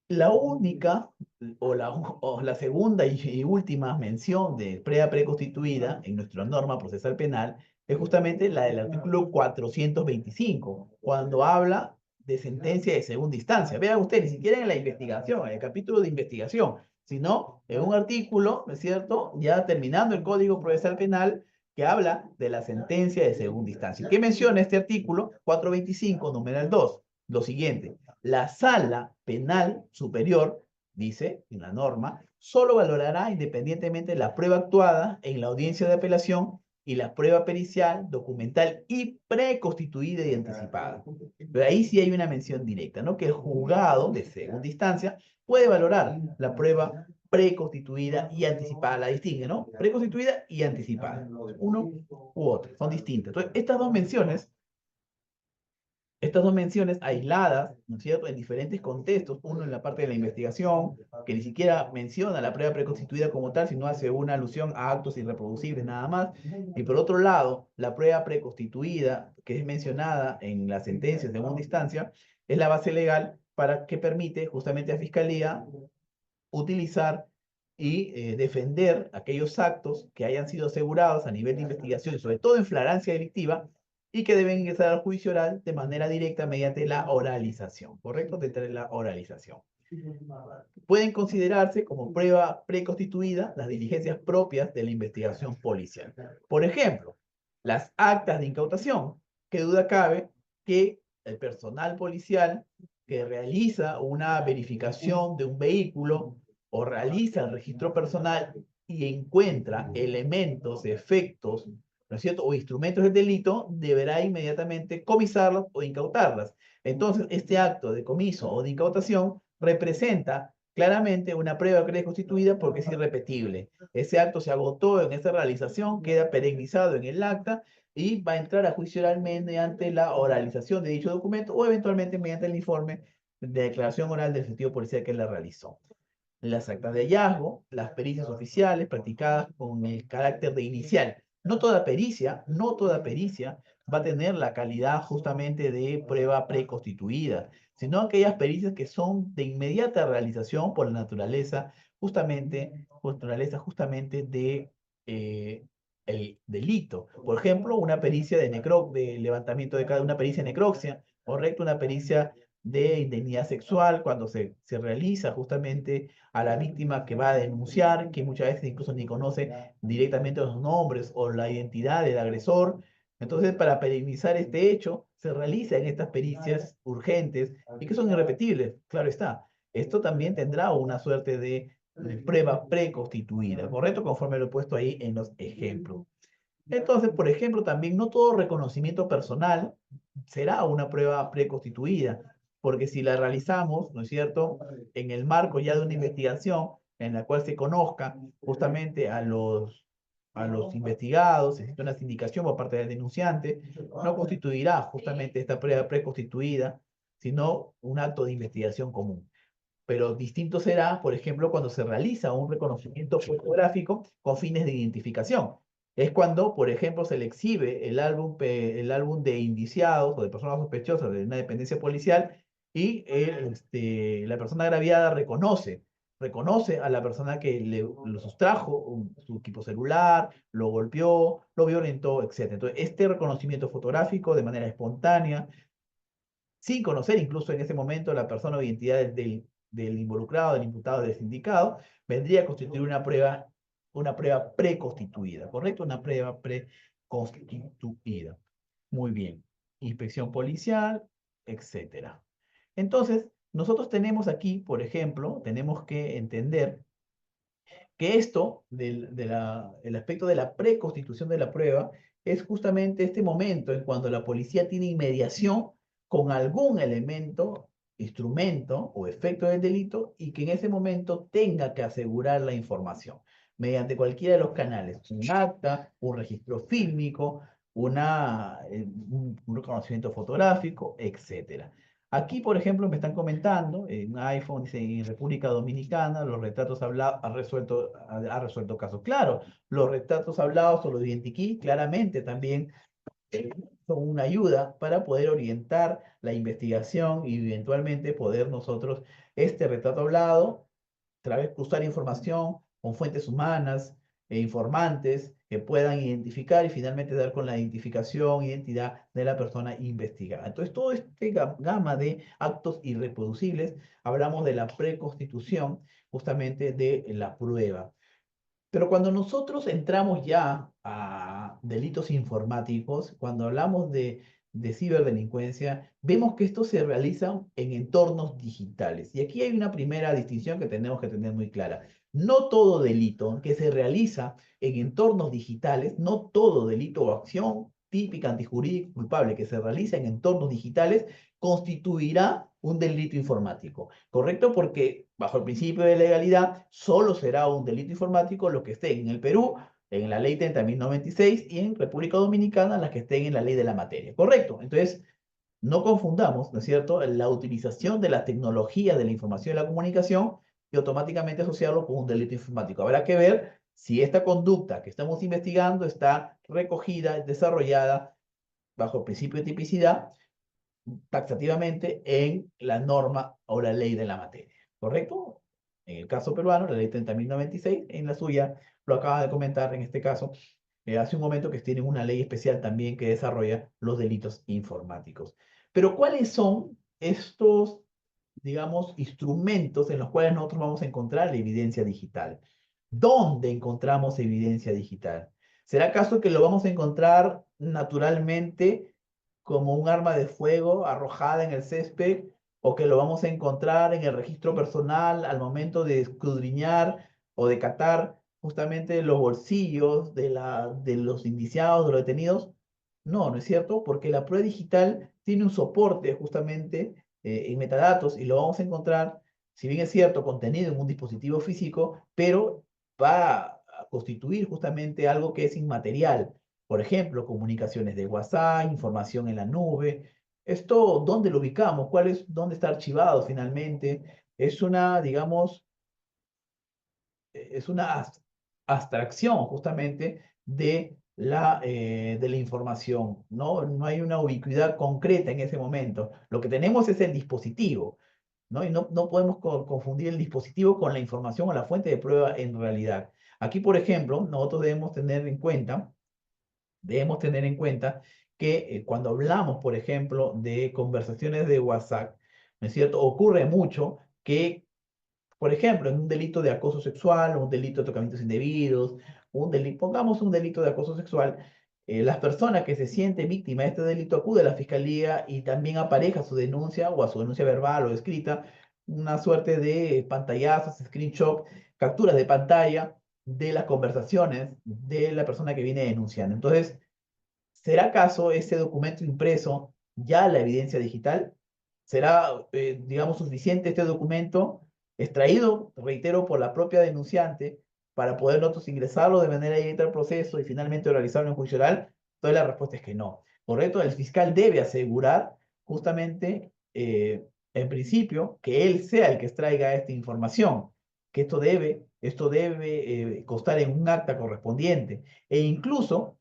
La única o la segunda y última mención de prueba preconstituida en nuestra norma procesal penal es justamente la del artículo 425, cuando habla de sentencia de segunda instancia. Vean ustedes, ni siquiera en la investigación, en el capítulo de investigación, sino en un artículo, ¿no es cierto?, ya terminando el Código Procesal Penal, que habla de la sentencia de segunda instancia. ¿Qué menciona este artículo 425, numeral 2? Lo siguiente: La sala penal superior, dice en la norma, solo valorará independientemente la prueba actuada en la audiencia de apelación y la prueba pericial, documental y preconstituida y anticipada. Pero ahí sí hay una mención directa, ¿no? Que el juzgado de segunda instancia puede valorar la prueba preconstituida y anticipada. La distingue, ¿no? Preconstituida y anticipada. Uno u otro, son distintas. Entonces, estas dos menciones aisladas, ¿no es cierto?, en diferentes contextos, uno en la parte de la investigación, que ni siquiera menciona la prueba preconstituida como tal, sino hace una alusión a actos irreproducibles nada más, y por otro lado, la prueba preconstituida, que es mencionada en la sentencia de segunda instancia, es la base legal para que permite justamente a Fiscalía utilizar y defender aquellos actos que hayan sido asegurados a nivel de investigación, sobre todo en flagrancia delictiva, y que deben ingresar al juicio oral de manera directa mediante la oralización, ¿correcto? De la oralización. Pueden considerarse como prueba preconstituida las diligencias propias de la investigación policial. Por ejemplo, las actas de incautación. Qué duda cabe que el personal policial que realiza una verificación de un vehículo o realiza el registro personal y encuentra elementos, efectos, ¿no es cierto?, o instrumentos del delito, deberá inmediatamente comisarlos o incautarlas. Entonces, este acto de comiso o de incautación representa claramente una prueba preconstituida porque es irrepetible. Ese acto se agotó en esa realización, queda perennizado en el acta y va a entrar a juicio oral mediante la oralización de dicho documento o eventualmente mediante el informe de declaración oral del efectivo policial que la realizó. Las actas de hallazgo, las pericias oficiales practicadas con el carácter de inicial. No toda pericia va a tener la calidad justamente de prueba preconstituida, sino aquellas pericias que son de inmediata realización por la naturaleza justamente de el delito. Por ejemplo, una pericia de levantamiento de una pericia de necropsia, correcto, una pericia de indemnidad sexual, cuando se realiza justamente a la víctima que va a denunciar, que muchas veces incluso ni conoce directamente los nombres o la identidad del agresor. Entonces, para perennizar este hecho, se realizan estas pericias urgentes y que son irrepetibles, claro está. Esto también tendrá una suerte de prueba preconstituida, ¿correcto? Conforme lo he puesto ahí en los ejemplos. Entonces, por ejemplo, también no todo reconocimiento personal será una prueba preconstituida, porque si la realizamos, ¿no es cierto?, en el marco ya de una investigación en la cual se conozca justamente a los investigados, existe una sindicación por parte del denunciante, no constituirá justamente esta prueba preconstituida, sino un acto de investigación común. Pero distinto será, por ejemplo, cuando se realiza un reconocimiento fotográfico con fines de identificación. Es cuando, por ejemplo, se le exhibe el álbum de indiciados o de personas sospechosas de una dependencia policial y la persona agraviada reconoce a la persona que lo sustrajo su equipo celular, lo golpeó, lo violentó, etc. Entonces, este reconocimiento fotográfico de manera espontánea, sin conocer incluso en ese momento la persona o identidad del involucrado, del imputado, del sindicado, vendría a constituir una prueba preconstituida, ¿correcto? Una prueba preconstituida. Muy bien. Inspección policial, etcétera. Entonces, nosotros tenemos aquí, por ejemplo, tenemos que entender que esto, el aspecto de la preconstitución de la prueba, es justamente este momento en cuando la policía tiene inmediación con algún elemento, instrumento o efecto del delito y que en ese momento tenga que asegurar la información mediante cualquiera de los canales, un acta, un registro fílmico, un reconocimiento fotográfico, etcétera. Aquí, por ejemplo, me están comentando, en iPhone, dice, en República Dominicana, los retratos hablados ha resuelto casos. Claro, los retratos hablados o los identikey claramente también eh, son una ayuda para poder orientar la investigación y eventualmente poder nosotros, este retrato hablado, través cruzar información con fuentes humanas e informantes que puedan identificar y finalmente dar con la identificación, identidad de la persona investigada. Entonces, todo este gama de actos irreproducibles, hablamos de la preconstitución justamente de la prueba. Pero cuando nosotros entramos ya a delitos informáticos, cuando hablamos de de ciberdelincuencia, vemos que esto se realiza en entornos digitales. Y aquí hay una primera distinción que tenemos que tener muy clara. No todo delito que se realiza en entornos digitales, no todo delito o acción típica antijurídica culpable que se realiza en entornos digitales constituirá un delito informático, ¿correcto? Porque bajo el principio de legalidad solo será un delito informático lo que esté en el Perú, en la ley 30.096 y en República Dominicana las que estén en la ley de la materia, ¿correcto? Entonces, no confundamos, ¿no es cierto?, la utilización de la tecnología de la información y la comunicación y automáticamente asociarlo con un delito informático. Habrá que ver si esta conducta que estamos investigando está recogida, desarrollada bajo el principio de tipicidad taxativamente en la norma o la ley de la materia, ¿correcto? En el caso peruano, la ley 30.096, en la suya, lo acaba de comentar en este caso, hace un momento que tienen una ley especial también que desarrolla los delitos informáticos. Pero ¿cuáles son estos, digamos, instrumentos en los cuales nosotros vamos a encontrar la evidencia digital? ¿Dónde encontramos evidencia digital? ¿Será acaso que lo vamos a encontrar naturalmente como un arma de fuego arrojada en el césped o que lo vamos a encontrar en el registro personal al momento de escudriñar o de catar justamente los bolsillos de los indiciados, de los detenidos? No, no es cierto, porque la prueba digital tiene un soporte justamente en metadatos y lo vamos a encontrar, si bien es cierto, contenido en un dispositivo físico, pero va a constituir justamente algo que es inmaterial. Por ejemplo, comunicaciones de WhatsApp, información en la nube. ¿Esto dónde lo ubicamos? ¿Dónde está archivado finalmente? Es una, digamos, es una abstracción justamente de la información, ¿no? No hay una ubicuidad concreta en ese momento. Lo que tenemos es el dispositivo, ¿no? Y no podemos confundir el dispositivo con la información o la fuente de prueba en realidad. Aquí, por ejemplo, nosotros debemos tener en cuenta que cuando hablamos, por ejemplo, de conversaciones de WhatsApp, ¿no es cierto? Ocurre mucho que, por ejemplo, en un delito de acoso sexual, un delito de tocamientos indebidos, pongamos un delito de acoso sexual, las personas que se sienten víctimas de este delito acuden a la fiscalía y también apareja su denuncia o a su denuncia verbal o escrita, una suerte de pantallazos, screenshot, capturas de pantalla de las conversaciones de la persona que viene denunciando. Entonces, ¿será acaso ese documento impreso ya la evidencia digital? ¿Será, digamos, suficiente este documento extraído, reitero, por la propia denunciante para poder nosotros ingresarlo de manera directa al proceso y finalmente realizarlo en juicio oral? Entonces la respuesta es que no. Correcto, el fiscal debe asegurar justamente, en principio, que él sea el que extraiga esta información, que esto debe constar en un acta correspondiente e incluso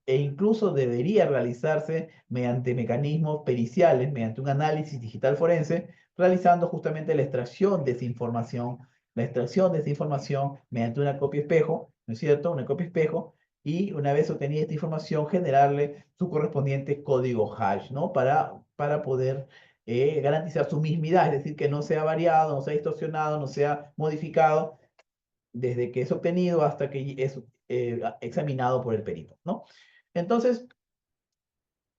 debería realizarse mediante mecanismos periciales, mediante un análisis digital forense, realizando justamente la extracción de esa información mediante una copia espejo, ¿no es cierto? Una copia espejo, y una vez obtenida esta información, generarle su correspondiente código hash, ¿no? Para poder garantizar su mismidad, es decir, que no sea variado, no sea distorsionado, no sea modificado desde que es obtenido hasta que es examinado por el perito, ¿no? Entonces,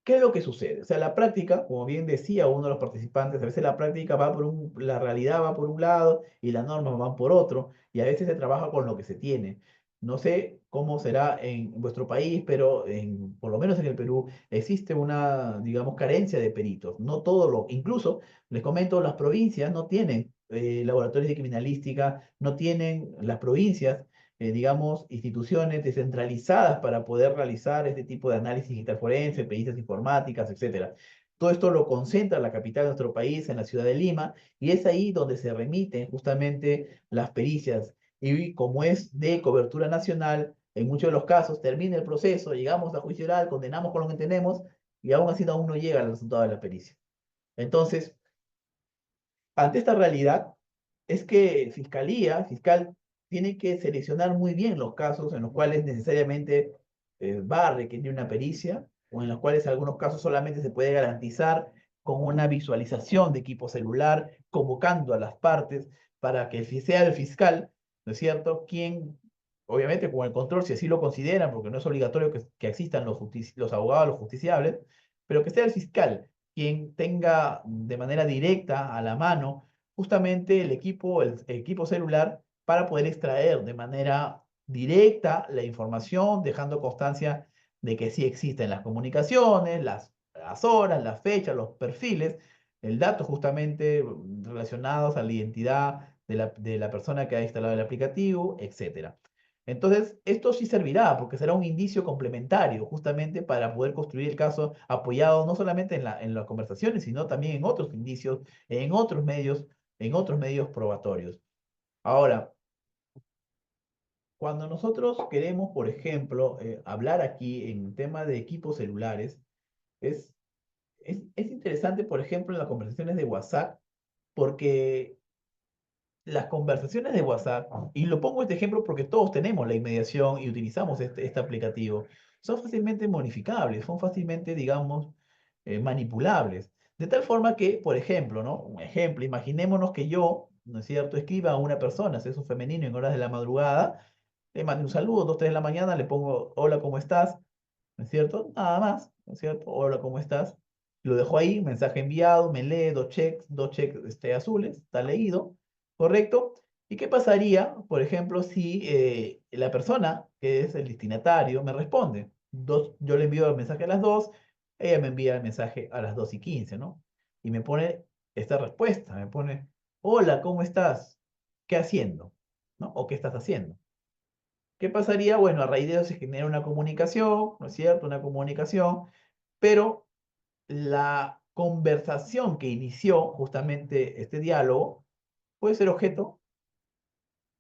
¿qué es lo que sucede? O sea, la práctica, como bien decía uno de los participantes, a veces la práctica la realidad va por un lado y las normas van por otro, y a veces se trabaja con lo que se tiene. No sé cómo será en vuestro país, pero por lo menos en el Perú existe una, digamos, carencia de peritos. No todo incluso, les comento, las provincias no tienen laboratorios de criminalística, no tienen las provincias digamos, instituciones descentralizadas para poder realizar este tipo de análisis digital forense, pericias informáticas, etcétera. Todo esto lo concentra la capital de nuestro país, en la ciudad de Lima, y es ahí donde se remiten justamente las pericias. Y como es de cobertura nacional, en muchos de los casos termina el proceso, llegamos a juicio oral, condenamos con lo que tenemos, y aún así aún no llega al resultado de la pericia. Entonces, ante esta realidad, es que fiscal, tiene que seleccionar muy bien los casos en los cuales necesariamente va a requerir una pericia o en los cuales algunos casos solamente se puede garantizar con una visualización de equipo celular, convocando a las partes para que sea el fiscal, ¿no es cierto?, quien, obviamente con el control, si así lo consideran, porque no es obligatorio que existan los abogados, los justiciables, pero que sea el fiscal quien tenga de manera directa a la mano justamente el equipo celular para poder extraer de manera directa la información, dejando constancia de que sí existen las comunicaciones, las horas, las fechas, los perfiles, el dato justamente relacionados a la identidad de la persona que ha instalado el aplicativo, etcétera. Entonces, esto sí servirá porque será un indicio complementario justamente para poder construir el caso apoyado no solamente en las conversaciones, sino también en otros indicios, en otros medios probatorios. Ahora, cuando nosotros queremos, por ejemplo, hablar aquí en tema de equipos celulares, es, es interesante, por ejemplo, en las conversaciones de WhatsApp, porque las conversaciones de WhatsApp, y lo pongo este ejemplo porque todos tenemos la inmediación y utilizamos este aplicativo, son fácilmente modificables, son fácilmente, digamos, manipulables. De tal forma que, por ejemplo, ¿no? Un ejemplo, imaginémonos que yo, ¿no es cierto?, escriba a una persona, sexo femenino en horas de la madrugada, le mande un saludo, 2, 3 de la mañana, le pongo, hola, ¿cómo estás? ¿No es cierto? Nada más, ¿no es cierto? Hola, ¿cómo estás? Lo dejo ahí, mensaje enviado, me lee, dos checks azules, está leído, ¿correcto? ¿Y qué pasaría, por ejemplo, si la persona que es el destinatario me responde? Yo le envío el mensaje a las 2, ella me envía el mensaje a las 2:15, ¿no? Y me pone esta respuesta, me pone, hola, ¿cómo estás? ¿Qué haciendo? ¿No? ¿O qué estás haciendo? ¿Qué pasaría? Bueno, a raíz de eso se genera una comunicación, ¿no es cierto? Una comunicación, pero la conversación que inició justamente este diálogo puede ser objeto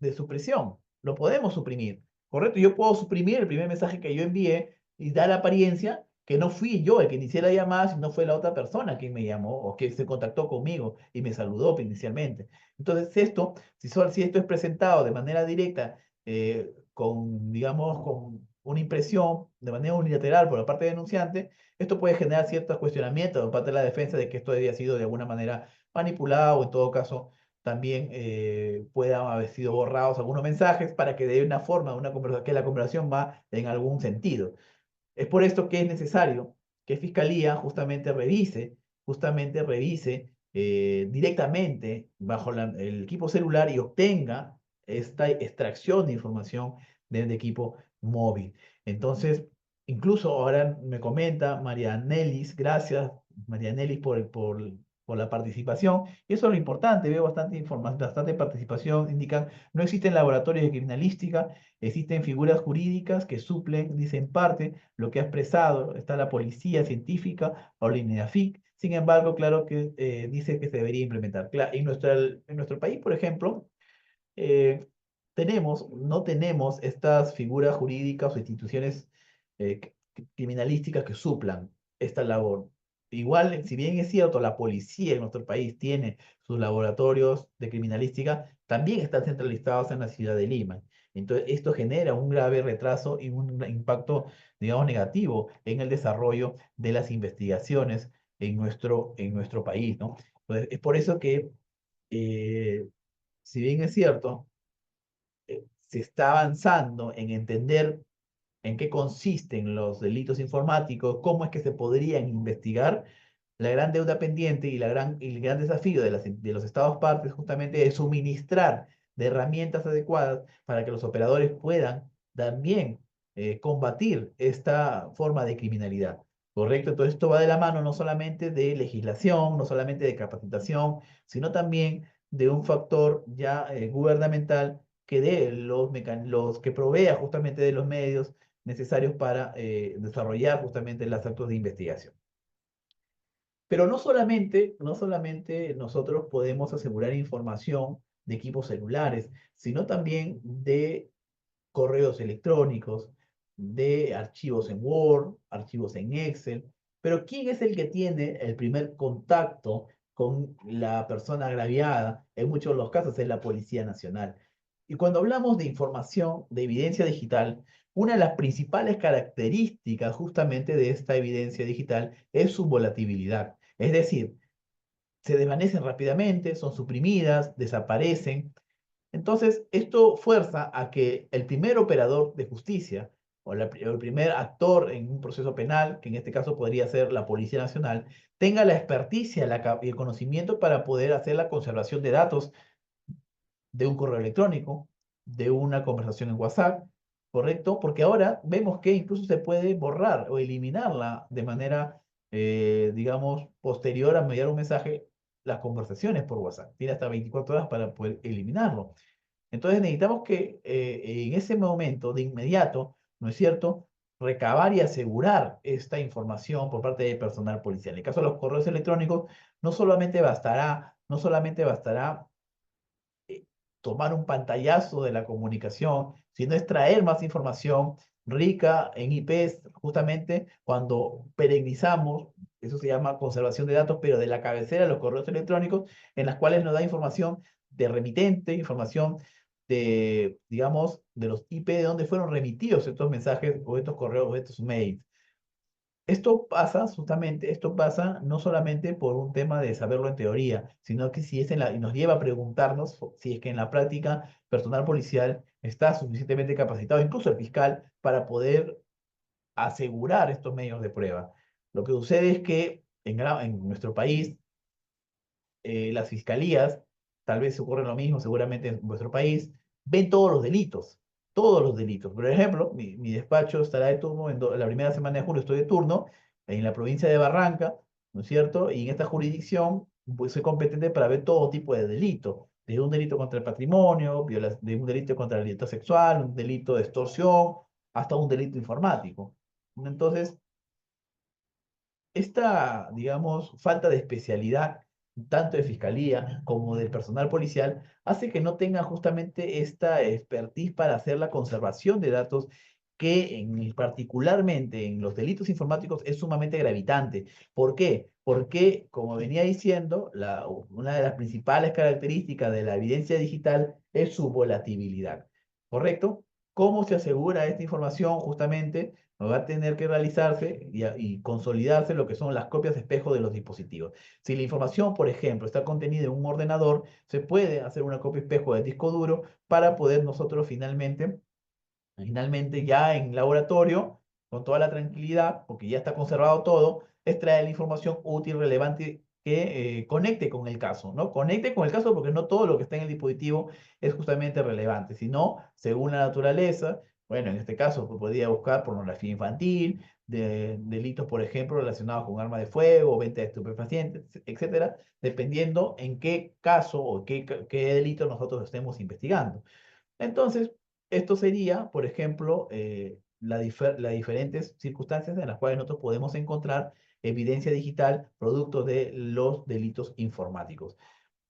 de supresión. Lo podemos suprimir, ¿correcto? Yo puedo suprimir el primer mensaje que yo envié y dar la apariencia que no fui yo el que inicié la llamada, sino fue la otra persona quien me llamó o que se contactó conmigo y me saludó inicialmente. Entonces, si esto es presentado de manera directa, con, digamos, con una impresión de manera unilateral por la parte denunciante, esto puede generar ciertos cuestionamientos por parte de la defensa de que esto había sido de alguna manera manipulado o en todo caso también puedan haber sido borrados algunos mensajes para que de una forma, una conversación, que la conversación va en algún sentido. Es por esto que es necesario que Fiscalía justamente revise directamente bajo el equipo celular y obtenga esta extracción de información del equipo móvil. Entonces, incluso ahora me comenta María Nelis, gracias María Nelis por la participación. Y eso es lo importante, veo bastante información, bastante participación, indican, no existen laboratorios de criminalística, existen figuras jurídicas que suplen, dice en parte, lo que ha expresado, está la policía científica o la INEAFIC. Sin embargo, claro que dice que se debería implementar. En nuestro país, por ejemplo, eh, no tenemos estas figuras jurídicas o instituciones criminalísticas que suplan esta labor. Igual, si bien es cierto, la policía en nuestro país tiene sus laboratorios de criminalística, también están centralizados en la ciudad de Lima. Entonces, esto genera un grave retraso y un impacto, digamos, negativo en el desarrollo de las investigaciones en nuestro país, ¿no? Entonces, es por eso que, eh, si bien es cierto, se está avanzando en entender en qué consisten los delitos informáticos, cómo es que se podrían investigar, la gran deuda pendiente y el gran desafío de los estados partes justamente es suministrar de herramientas adecuadas para que los operadores puedan también combatir esta forma de criminalidad. ¿Correcto? Entonces esto va de la mano no solamente de legislación, no solamente de capacitación, sino también de un factor ya gubernamental que dé los que provea justamente de los medios necesarios para desarrollar justamente los actos de investigación. Pero no solamente nosotros podemos asegurar información de equipos celulares, sino también de correos electrónicos, de archivos en Word, archivos en Excel. Pero ¿quién es el que tiene el primer contacto con la persona agraviada? En muchos de los casos es la Policía Nacional. Y cuando hablamos de información, de evidencia digital, una de las principales características justamente de esta evidencia digital es su volatilidad. Es decir, se desvanecen rápidamente, son suprimidas, desaparecen. Entonces, esto fuerza a que el primer operador de justicia o el primer actor en un proceso penal, que en este caso podría ser la Policía Nacional, tenga la experticia y el conocimiento para poder hacer la conservación de datos de un correo electrónico, de una conversación en WhatsApp, ¿correcto? Porque ahora vemos que incluso se puede borrar o eliminarla de manera, digamos, posterior a enviar un mensaje, las conversaciones por WhatsApp. Tiene hasta 24 horas para poder eliminarlo. Entonces necesitamos que en ese momento, de inmediato, ¿no es cierto?, recabar y asegurar esta información por parte del personal policial. En el caso de los correos electrónicos, no solamente bastará eh, tomar un pantallazo de la comunicación, sino extraer más información rica en IPs, justamente cuando perenizamos, eso se llama conservación de datos, pero de la cabecera de los correos electrónicos, en las cuales nos da información de remitente, información de, digamos, de los IP de donde fueron remitidos estos mensajes o estos correos o estos mails. Esto pasa no solamente por un tema de saberlo en teoría, sino que si es y nos lleva a preguntarnos si es que en la práctica personal policial está suficientemente capacitado, incluso el fiscal, para poder asegurar estos medios de prueba. Lo que sucede es que en nuestro país las fiscalías, tal vez ocurre lo mismo seguramente en vuestro país, ven todos los delitos. Por ejemplo, mi despacho estará de turno, la primera semana de julio estoy de turno en la provincia de Barranca, ¿no es cierto? Y en esta jurisdicción, pues soy competente para ver todo tipo de delito, desde un delito contra el patrimonio, de un delito contra la libertad sexual, un delito de extorsión, hasta un delito informático. Entonces, esta, digamos, falta de especialidad, tanto de fiscalía como del personal policial, hace que no tenga justamente esta expertise para hacer la conservación de datos que particularmente en los delitos informáticos es sumamente gravitante. ¿Por qué? Porque, como venía diciendo, una de las principales características de la evidencia digital es su volatilidad. ¿Correcto? ¿Cómo se asegura esta información? Justamente va a tener que realizarse y consolidarse lo que son las copias espejo de los dispositivos. Si la información, por ejemplo, está contenida en un ordenador, se puede hacer una copia espejo del disco duro para poder nosotros finalmente ya en laboratorio, con toda la tranquilidad, porque ya está conservado todo, extraer la información útil, relevante que conecte con el caso, ¿no? Conecte con el caso porque no todo lo que está en el dispositivo es justamente relevante, sino según la naturaleza, bueno, en este caso pues, podría buscar pornografía infantil, delitos, por ejemplo, relacionados con armas de fuego, venta de estupefacientes, etcétera, dependiendo en qué caso o qué delito nosotros estemos investigando. Entonces, esto sería, por ejemplo, las diferentes circunstancias en las cuales nosotros podemos encontrar evidencia digital producto de los delitos informáticos.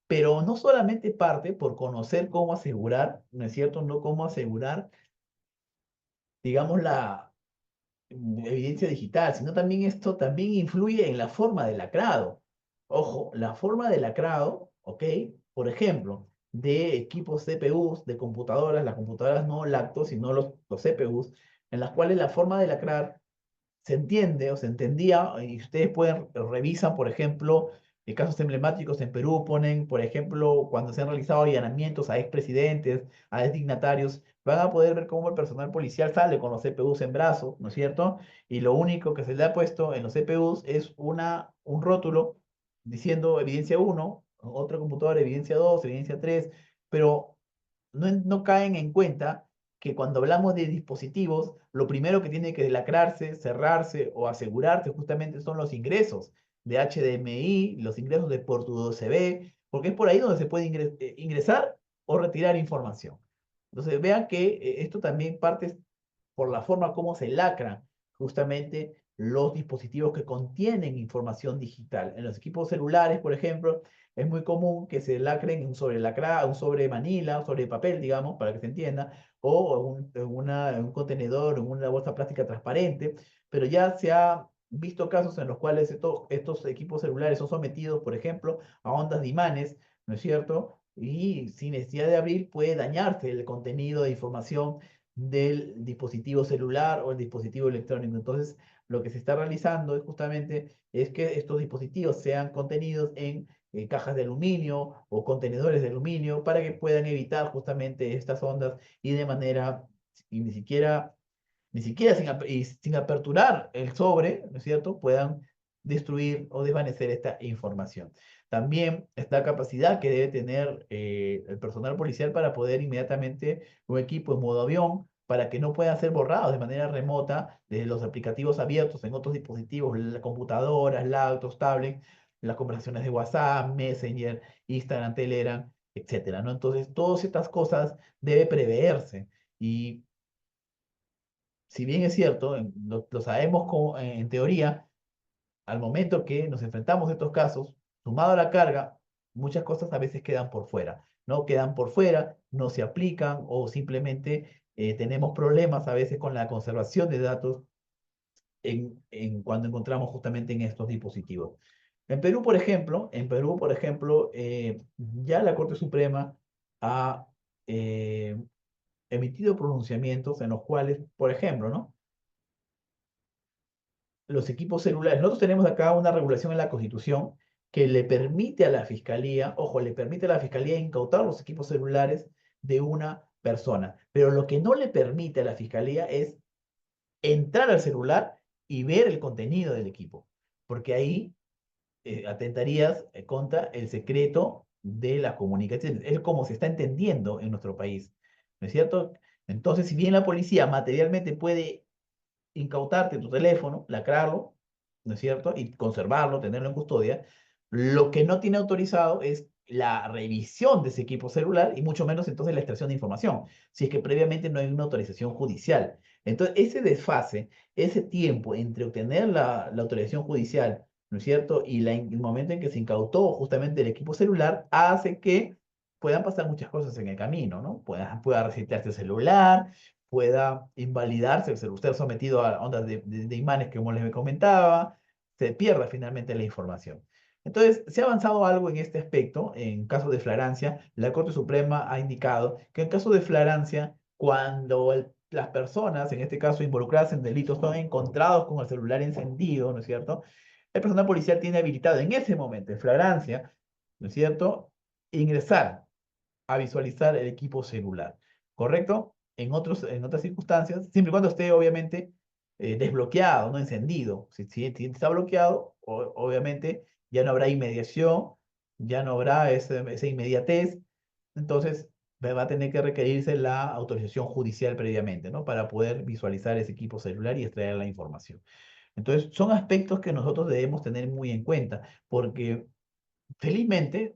Pero no solamente parte por conocer cómo asegurar, ¿no es cierto? No cómo asegurar, digamos, la evidencia digital, sino también esto también influye en la forma de lacrado. Ojo, la forma de lacrado, ¿ok? Por ejemplo, de equipos CPUs, de computadoras, las computadoras no lacto, sino los CPUs, en las cuales la forma de lacrar se entiende o se entendía, y ustedes pueden, revisan, por ejemplo, casos emblemáticos en Perú, ponen, por ejemplo, cuando se han realizado allanamientos a expresidentes, a exdignatarios, van a poder ver cómo el personal policial sale con los CPUs en brazos, ¿no es cierto? Y lo único que se le ha puesto en los CPUs es un rótulo diciendo evidencia uno, otra computadora evidencia 2, evidencia 3, pero no caen en cuenta que cuando hablamos de dispositivos, lo primero que tiene que lacrarse, cerrarse o asegurarse justamente son los ingresos de HDMI, los ingresos de puerto USB, porque es por ahí donde se puede ingresar o retirar información. Entonces vean que esto también parte por la forma como se lacran justamente los dispositivos que contienen información digital. En los equipos celulares, por ejemplo, es muy común que se lacren un sobre manila, un sobre papel, digamos, para que se entienda, o en un contenedor, en una bolsa plástica transparente, pero ya se ha visto casos en los cuales estos equipos celulares son sometidos, por ejemplo, a ondas de imanes, ¿no es cierto? Y sin necesidad de abrir puede dañarse el contenido de información del dispositivo celular o el dispositivo electrónico. Entonces, lo que se está realizando es que estos dispositivos sean contenidos en cajas de aluminio o contenedores de aluminio para que puedan evitar justamente estas ondas y de manera, y ni siquiera ni siquiera sin aperturar el sobre, ¿no es cierto?, puedan destruir o desvanecer esta información. También esta capacidad que debe tener el personal policial para poder inmediatamente un equipo en modo avión para que no puedan ser borrados de manera remota de los aplicativos abiertos en otros dispositivos, computadoras, laptops, tablets, las conversaciones de WhatsApp, Messenger, Instagram, Telegram, etcétera, ¿no? Entonces, todas estas cosas debe preverse. Y si bien es cierto, lo sabemos en teoría, al momento que nos enfrentamos a estos casos, sumado a la carga, muchas cosas a veces quedan por fuera, ¿no? Quedan por fuera, no se aplican o simplemente tenemos problemas a veces con la conservación de datos cuando encontramos justamente en estos dispositivos. En Perú, por ejemplo, ya la Corte Suprema ha eh, emitido pronunciamientos en los cuales, por ejemplo, ¿no? Los equipos celulares. Nosotros tenemos acá una regulación en la Constitución que le permite a la Fiscalía, ojo, le permite a la Fiscalía incautar los equipos celulares de una persona, pero lo que no le permite a la Fiscalía es entrar al celular y ver el contenido del equipo, porque ahí atentarías contra el secreto de las comunicaciones. Es como se está entendiendo en nuestro país, ¿no es cierto? Entonces, si bien la policía materialmente puede incautarte tu teléfono, lacrarlo, ¿no es cierto? Y conservarlo, tenerlo en custodia. Lo que no tiene autorizado es la revisión de ese equipo celular y mucho menos entonces la extracción de información, si es que previamente no hay una autorización judicial. Entonces, ese desfase, ese tiempo entre obtener la autorización judicial, ¿no es cierto? Y el momento en que se incautó justamente el equipo celular, hace que puedan pasar muchas cosas en el camino, ¿no? Pueda resetearse el celular, pueda invalidarse, usted sometido a ondas de imanes que como les comentaba, se pierda finalmente la información. Entonces, se ha avanzado algo en este aspecto. En caso de flagrancia, la Corte Suprema ha indicado que en caso de flagrancia, cuando las personas, en este caso involucradas en delitos, son encontrados con el celular encendido, ¿no es cierto? El personal policial tiene habilitado en ese momento, en flagrancia, ¿no es cierto?, ingresar a visualizar el equipo celular, ¿correcto? En otras circunstancias, siempre y cuando esté obviamente desbloqueado, no encendido. Si está bloqueado, obviamente ya no habrá inmediación, ya no habrá esa inmediatez, entonces va a tener que requerirse la autorización judicial previamente, ¿no? Para poder visualizar ese equipo celular y extraer la información. Entonces, son aspectos que nosotros debemos tener muy en cuenta, porque felizmente,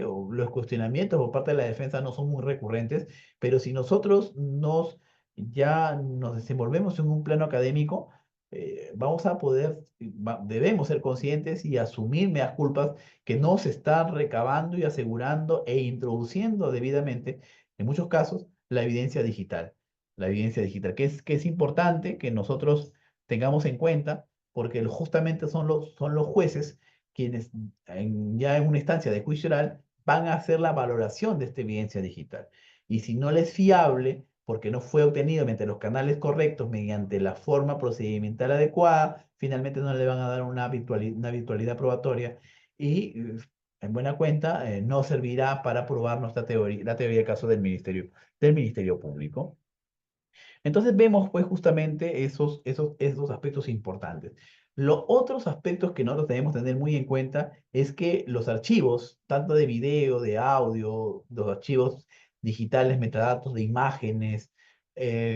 los cuestionamientos por parte de la defensa no son muy recurrentes, pero si nosotros ya nos desenvolvemos en un plano académico, vamos a poder, debemos ser conscientes y asumir meas culpas que no se están recabando y asegurando e introduciendo debidamente, en muchos casos, la evidencia digital. La evidencia digital, que es importante que nosotros tengamos en cuenta, porque justamente son los jueces quienes ya en una instancia de juicio oral van a hacer la valoración de esta evidencia digital. Y si no le es fiable, porque no fue obtenido mediante los canales correctos, mediante la forma procedimental adecuada, finalmente no le van a dar una virtualidad probatoria y, en buena cuenta, no servirá para probar nuestra teoría, la teoría del caso del Ministerio Público. Entonces vemos pues justamente esos aspectos importantes. Los otros aspectos que nosotros debemos tener muy en cuenta es que los archivos, tanto de video, de audio, los archivos digitales, metadatos de imágenes,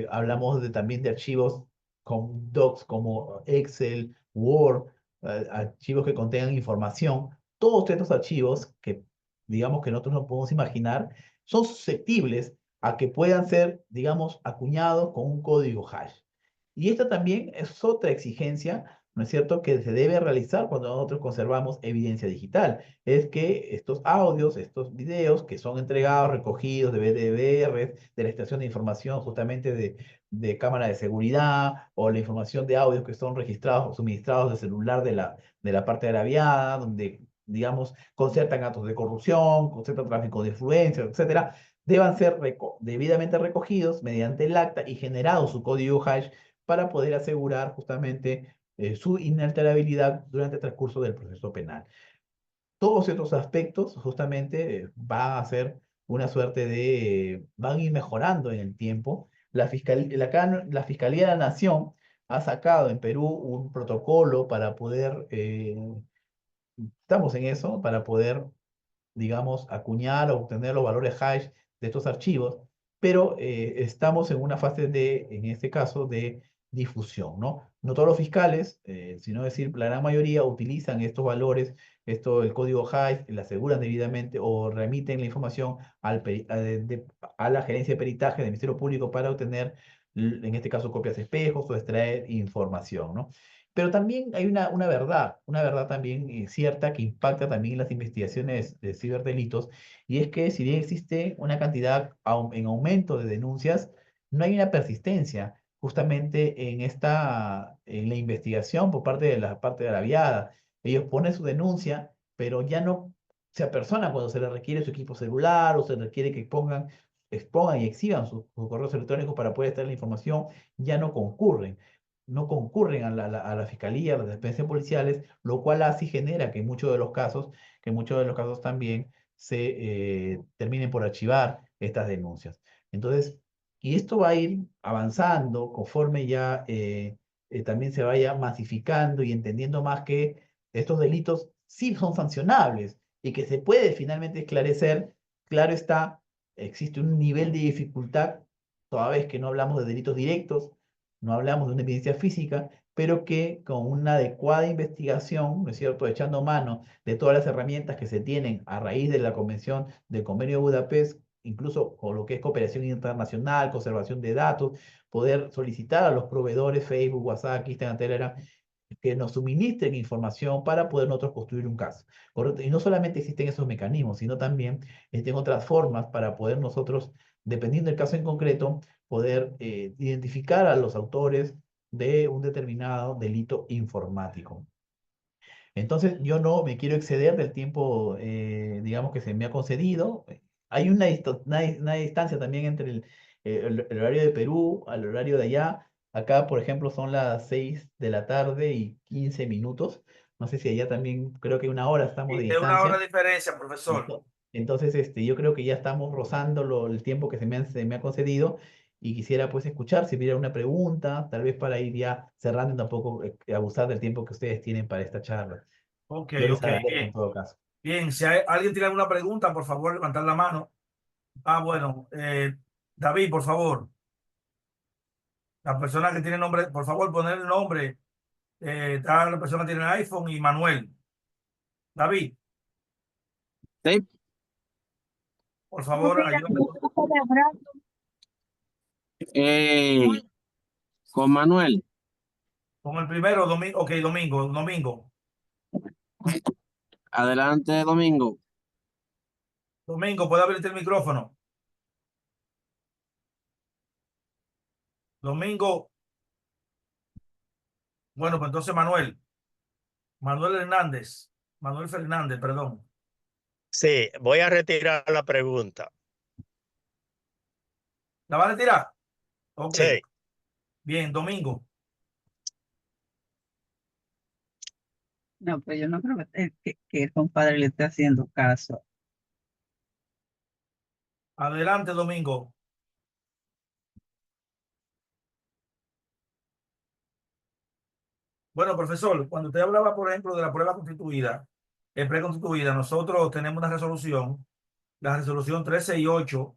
hablamos también de archivos con docs como Excel, Word, archivos que contengan información, todos estos archivos que digamos que nosotros no podemos imaginar, son susceptibles a que puedan ser, digamos, acuñados con un código hash. Y esta también es otra exigencia, ¿no es cierto?, que se debe realizar cuando nosotros conservamos evidencia digital. Es que estos audios, estos videos que son entregados, recogidos de BDR, de la extracción de información justamente de cámara de seguridad, o la información de audios que son registrados o suministrados del celular de la parte agraviada, donde, digamos, concertan actos de corrupción, concertan tráfico de influencia, etcétera, deban ser debidamente recogidos mediante el acta y generado su código hash para poder asegurar justamente su inalterabilidad durante el transcurso del proceso penal. Todos estos aspectos justamente van a ser una suerte van a ir mejorando en el tiempo la Fiscalía de la Nación ha sacado en Perú un protocolo para poder, estamos en eso, para poder, digamos, acuñar o obtener los valores hash de estos archivos, pero estamos en una fase de, en este caso, de difusión, ¿no? No todos los fiscales, sino decir, la gran mayoría utilizan estos valores, el código hash, la aseguran debidamente o remiten la información a la gerencia de peritaje del Ministerio Público para obtener, en este caso, copias de espejos o extraer información, ¿no? Pero también hay una verdad también cierta que impacta también en las investigaciones de ciberdelitos, y es que si bien existe una cantidad en aumento de denuncias, no hay una persistencia justamente en la investigación por parte de la parte agraviada. Ellos ponen su denuncia, pero ya no se apersonan cuando se les requiere su equipo celular o se les requiere que expongan y exhiban sus correos electrónicos para poder extraer la información, ya no concurren a la fiscalía, a las dependencias policiales, lo cual así genera que muchos de los casos también se terminen por archivar estas denuncias. Entonces, y esto va a ir avanzando conforme ya también se vaya masificando y entendiendo más que estos delitos sí son sancionables y que se puede finalmente esclarecer. Claro está, existe un nivel de dificultad, toda vez que no hablamos de delitos directos, no hablamos de una evidencia física, pero que con una adecuada investigación, ¿no es cierto?, echando mano de todas las herramientas que se tienen a raíz de la Convención del Convenio de Budapest, incluso con lo que es cooperación internacional, conservación de datos, poder solicitar a los proveedores Facebook, WhatsApp, Instagram, Telegram, que nos suministren información para poder nosotros construir un caso, ¿correcto? Y no solamente existen esos mecanismos, sino también existen otras formas para poder nosotros, dependiendo del caso en concreto, poder identificar a los autores de un determinado delito informático. Entonces, yo no me quiero exceder del tiempo, digamos, que se me ha concedido. Hay una distancia también entre el horario de Perú al horario de allá. Acá, por ejemplo, son las 6 de la tarde y 15 minutos. No sé si allá también, creo que una hora estamos de Y es una hora distancia. de diferencia, profesor. Entonces, yo creo que ya estamos rozando el tiempo que se me ha concedido, y quisiera pues escuchar si hubiera una pregunta, tal vez para ir ya cerrando y tampoco abusar del tiempo que ustedes tienen para esta charla. Ok, Yo les ok, agradezco en bien. todo caso. Bien, si alguien tiene alguna pregunta, por favor, levantar la mano. Ah, bueno, David, por favor. La persona que tiene nombre, por favor, poner el nombre. Está la persona que tiene iPhone y Manuel. David, Sí, por favor, ayúdame eh, con Manuel. con el primero, Domingo. Ok, Domingo. Adelante, Domingo. Domingo, ¿puede abrirte el micrófono? Domingo. Bueno, pues entonces Manuel Hernández. Manuel Fernández, perdón. Sí, voy a retirar la pregunta. ¿La va a retirar? Ok, Sí, bien, Domingo. No, pues yo no creo que el compadre le esté haciendo caso. Adelante, Domingo. Bueno, profesor, cuando usted hablaba, por ejemplo, de la prueba constituida, preconstituida, nosotros tenemos una resolución, la resolución 368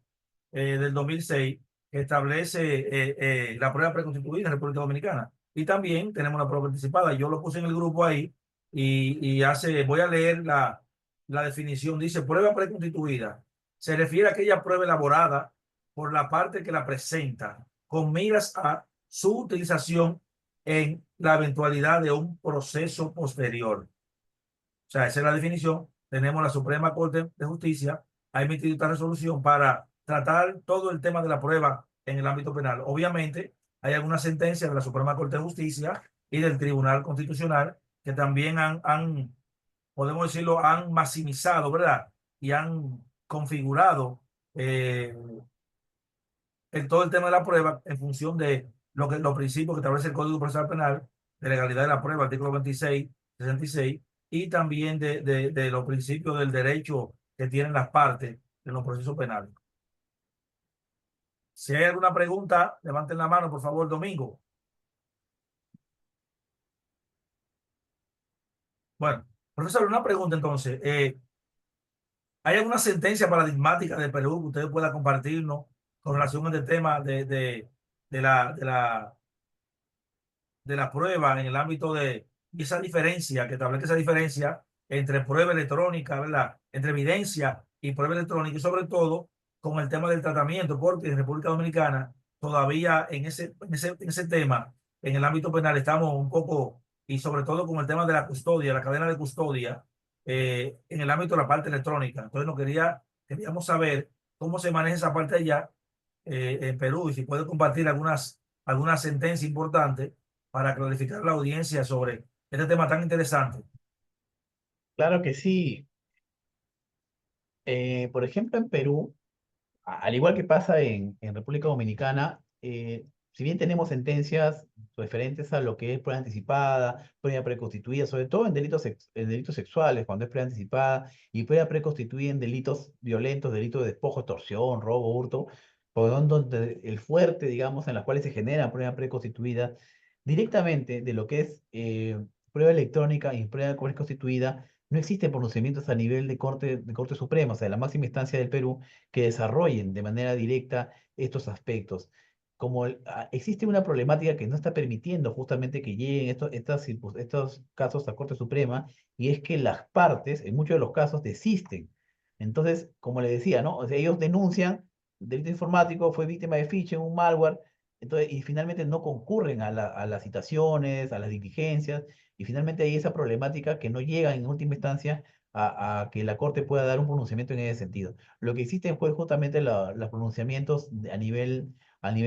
del 2006, que establece la prueba preconstituida en República Dominicana. Y también tenemos una prueba participada. Yo lo puse en el grupo ahí voy a leer la definición. Dice, prueba preconstituida. Se refiere a aquella prueba elaborada por la parte que la presenta, con miras a su utilización en la eventualidad de un proceso posterior. O sea, esa es la definición. Tenemos la Suprema Corte de Justicia, ha emitido esta resolución para tratar todo el tema de la prueba en el ámbito penal. Obviamente, hay algunas sentencias de la Suprema Corte de Justicia y del Tribunal Constitucional que también podemos decirlo, han maximizado, ¿verdad? Y han configurado eh, todo el tema de la prueba en función de los principios que establece el Código Procesal Penal, de legalidad de la prueba, artículo 26, 66, y también de los principios del derecho que tienen las partes en los procesos penales. Si hay alguna pregunta, levanten la mano, por favor, Domingo. Bueno, profesor, una pregunta entonces. ¿Hay alguna sentencia paradigmática de Perú que usted pueda compartirnos con relación a este tema de la prueba en el ámbito de esa diferencia, que establece esa diferencia entre prueba electrónica, ¿verdad? Entre evidencia y prueba electrónica, y sobre todo con el tema del tratamiento, porque en República Dominicana todavía en ese tema, en el ámbito penal, estamos un poco, y sobre todo con el tema de la custodia, la cadena de custodia, en el ámbito de la parte electrónica. Entonces, queríamos saber cómo se maneja esa parte allá en Perú, y si puede compartir algunas sentencias importantes para clarificar la audiencia sobre este tema tan interesante. Claro que sí. Por ejemplo, en Perú, al igual que pasa en República Dominicana, si bien tenemos sentencias referentes a lo que es prueba anticipada, prueba preconstituida, sobre todo en delitos sexuales, cuando es prueba anticipada, y prueba preconstituida en delitos violentos, delitos de despojo, extorsión, robo, hurto, por donde el fuerte, digamos, en las cuales se genera prueba preconstituida, directamente de lo que es prueba electrónica y prueba preconstituida, no existen pronunciamientos a nivel de Corte Suprema, o sea, la máxima instancia del Perú, que desarrollen de manera directa estos aspectos. Existe una problemática que no está permitiendo justamente que lleguen estos casos a Corte Suprema, y es que las partes, en muchos de los casos, desisten. Entonces, como le decía, ¿no? O sea, ellos denuncian delito informático, fue víctima de phishing, un malware, entonces, y finalmente no concurren a las citaciones, a las diligencias, y finalmente hay esa problemática que no llega en última instancia a que la Corte pueda dar un pronunciamiento en ese sentido. Lo que existen fue justamente los pronunciamientos a nivel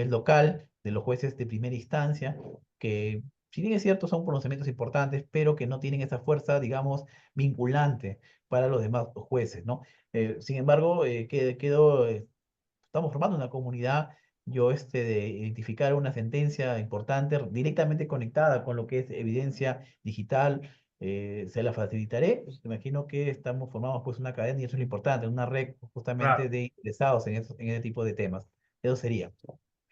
local de los jueces de primera instancia, que si bien es cierto son pronunciamientos importantes, pero que no tienen esa fuerza, digamos, vinculante para los demás jueces, ¿no? Sin embargo, estamos formando una comunidad, yo de identificar una sentencia importante directamente conectada con lo que es evidencia digital, se la facilitaré. Pues, imagino que estamos formando pues una cadena, y eso es lo importante, una red justamente Claro. de interesados en ese tipo de temas. Eso sería.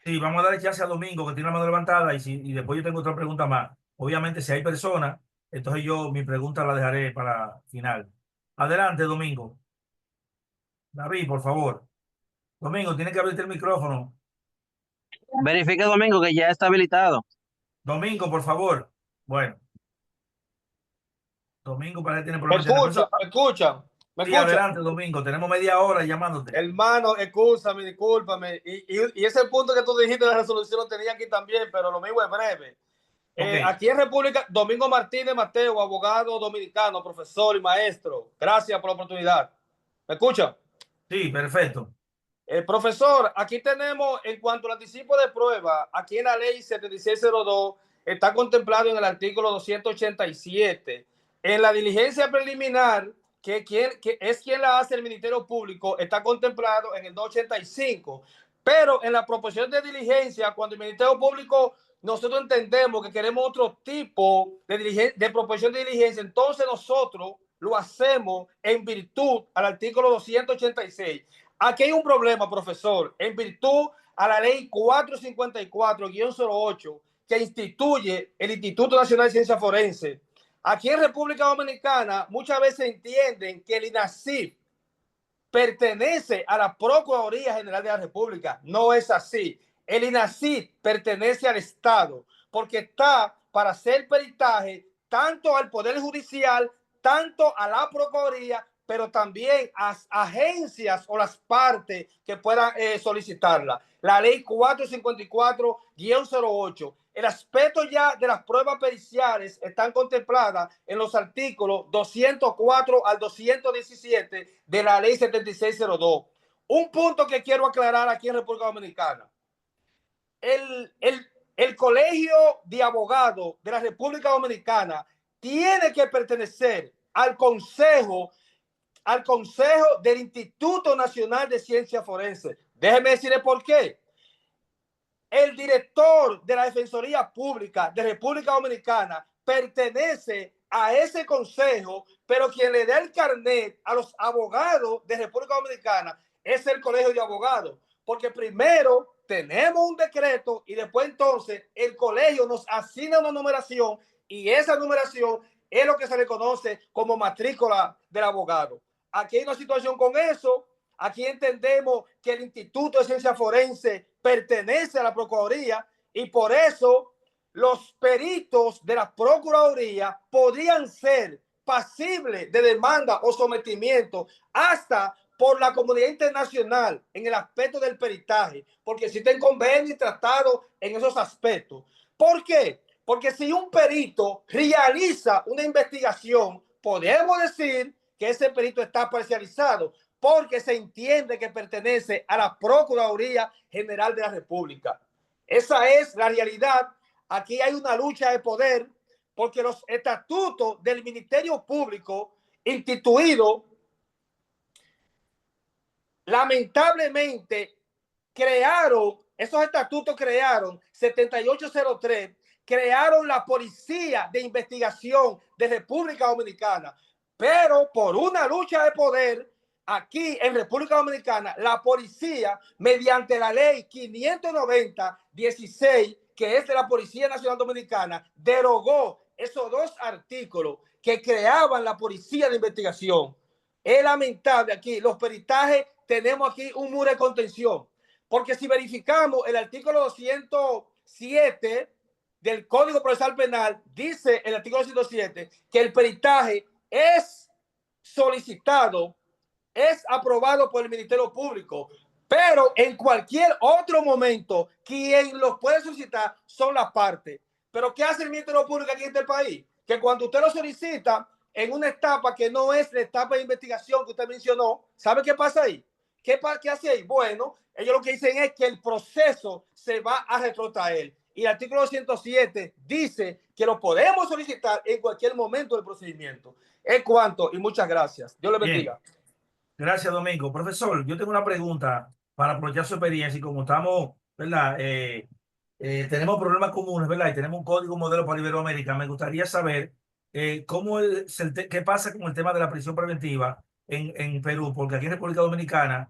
Sí, vamos a darle chance a Domingo, que tiene la mano levantada, y después yo tengo otra pregunta más. Obviamente, si hay personas, entonces mi pregunta la dejaré para final. Adelante, Domingo. David, por favor. Domingo, tiene que abrirte el micrófono. Verifique, Domingo, que ya está habilitado. Domingo, por favor. Bueno, Domingo parece que tiene Me problemas de internet. escuchan, me escuchan, me Sí, escuchan. adelante, Domingo. Tenemos media hora llamándote. Hermano, escúchame, discúlpame. Y ese punto que tú dijiste de la resolución lo tenía aquí también, pero lo mismo es breve. Ok. Aquí en República, Domingo Martínez Mateo, abogado dominicano, profesor y maestro. Gracias por la oportunidad. ¿Me escuchan? Sí, perfecto. Profesor, aquí tenemos, en cuanto al anticipo de prueba, aquí en la ley 7602 está contemplado en el artículo 287. En la diligencia preliminar, que es quien la hace el Ministerio Público, está contemplado en el 285. Pero en la proposición de diligencia, cuando el Ministerio Público, nosotros entendemos que queremos otro tipo de proposición de diligencia, entonces nosotros lo hacemos en virtud al artículo 286. Aquí hay un problema, profesor, en virtud a la ley 454-08 que instituye el Instituto Nacional de Ciencia Forense. Aquí en República Dominicana muchas veces entienden que el INACIF pertenece a la Procuraduría General de la República. No es así. El INACIF pertenece al Estado porque está para hacer peritaje tanto al Poder Judicial, tanto a la Procuraduría, pero también a agencias o las partes que puedan solicitarla. La ley 454-08. El aspecto ya de las pruebas periciales están contempladas en los artículos 204 al 217 de la ley 7602. Un punto que quiero aclarar aquí en República Dominicana. El Colegio de Abogados de la República Dominicana tiene que pertenecer al Consejo del Instituto Nacional de Ciencia Forense. Déjeme decirle por qué. El director de la Defensoría Pública de República Dominicana pertenece a ese consejo, pero quien le da el carnet a los abogados de República Dominicana es el Colegio de Abogados. porque primero tenemos un decreto y después entonces el colegio nos asigna una numeración y esa numeración es lo que se le conoce como matrícula del abogado. Aquí hay una situación con eso. Aquí entendemos que el Instituto de Ciencia Forense pertenece a la Procuraduría y por eso los peritos de la Procuraduría podrían ser pasibles de demanda o sometimiento hasta por la comunidad internacional en el aspecto del peritaje, porque existen convenios y tratados en esos aspectos. ¿Por qué? Porque si un perito realiza una investigación, podemos decir que ese perito está parcializado, porque se entiende que pertenece a la Procuraduría General de la República. Esa es la realidad. Aquí hay una lucha de poder, porque los estatutos del Ministerio Público instituidos lamentablemente esos estatutos crearon 7803, crearon la Policía de Investigación de República Dominicana, pero por una lucha de poder aquí en República Dominicana, la policía, mediante la ley 590-16, que es de la Policía Nacional Dominicana, derogó esos dos artículos que creaban la Policía de Investigación. Es lamentable aquí, los peritajes, tenemos aquí un muro de contención, porque si verificamos el artículo 207 del Código Procesal Penal, dice el artículo 207 que el peritaje es solicitado, es aprobado por el Ministerio Público, pero en cualquier otro momento quien los puede solicitar son las partes. Pero ¿qué hace el Ministerio Público aquí en este país? Que cuando usted lo solicita en una etapa que no es la etapa de investigación que usted mencionó, ¿sabe qué pasa ahí? ¿Qué hace ahí? Bueno, ellos lo que dicen es que el proceso se va a retrotraer. Y el artículo 207 dice que lo podemos solicitar en cualquier momento del procedimiento. Es cuanto y muchas gracias. Dios le bendiga. Bien. Gracias, Domingo. Profesor, yo tengo una pregunta para aprovechar su experiencia y como estamos, ¿verdad? Tenemos problemas comunes, ¿verdad? Y tenemos un código modelo para Iberoamérica. Me gustaría saber qué pasa con el tema de la prisión preventiva en Perú, porque aquí en República Dominicana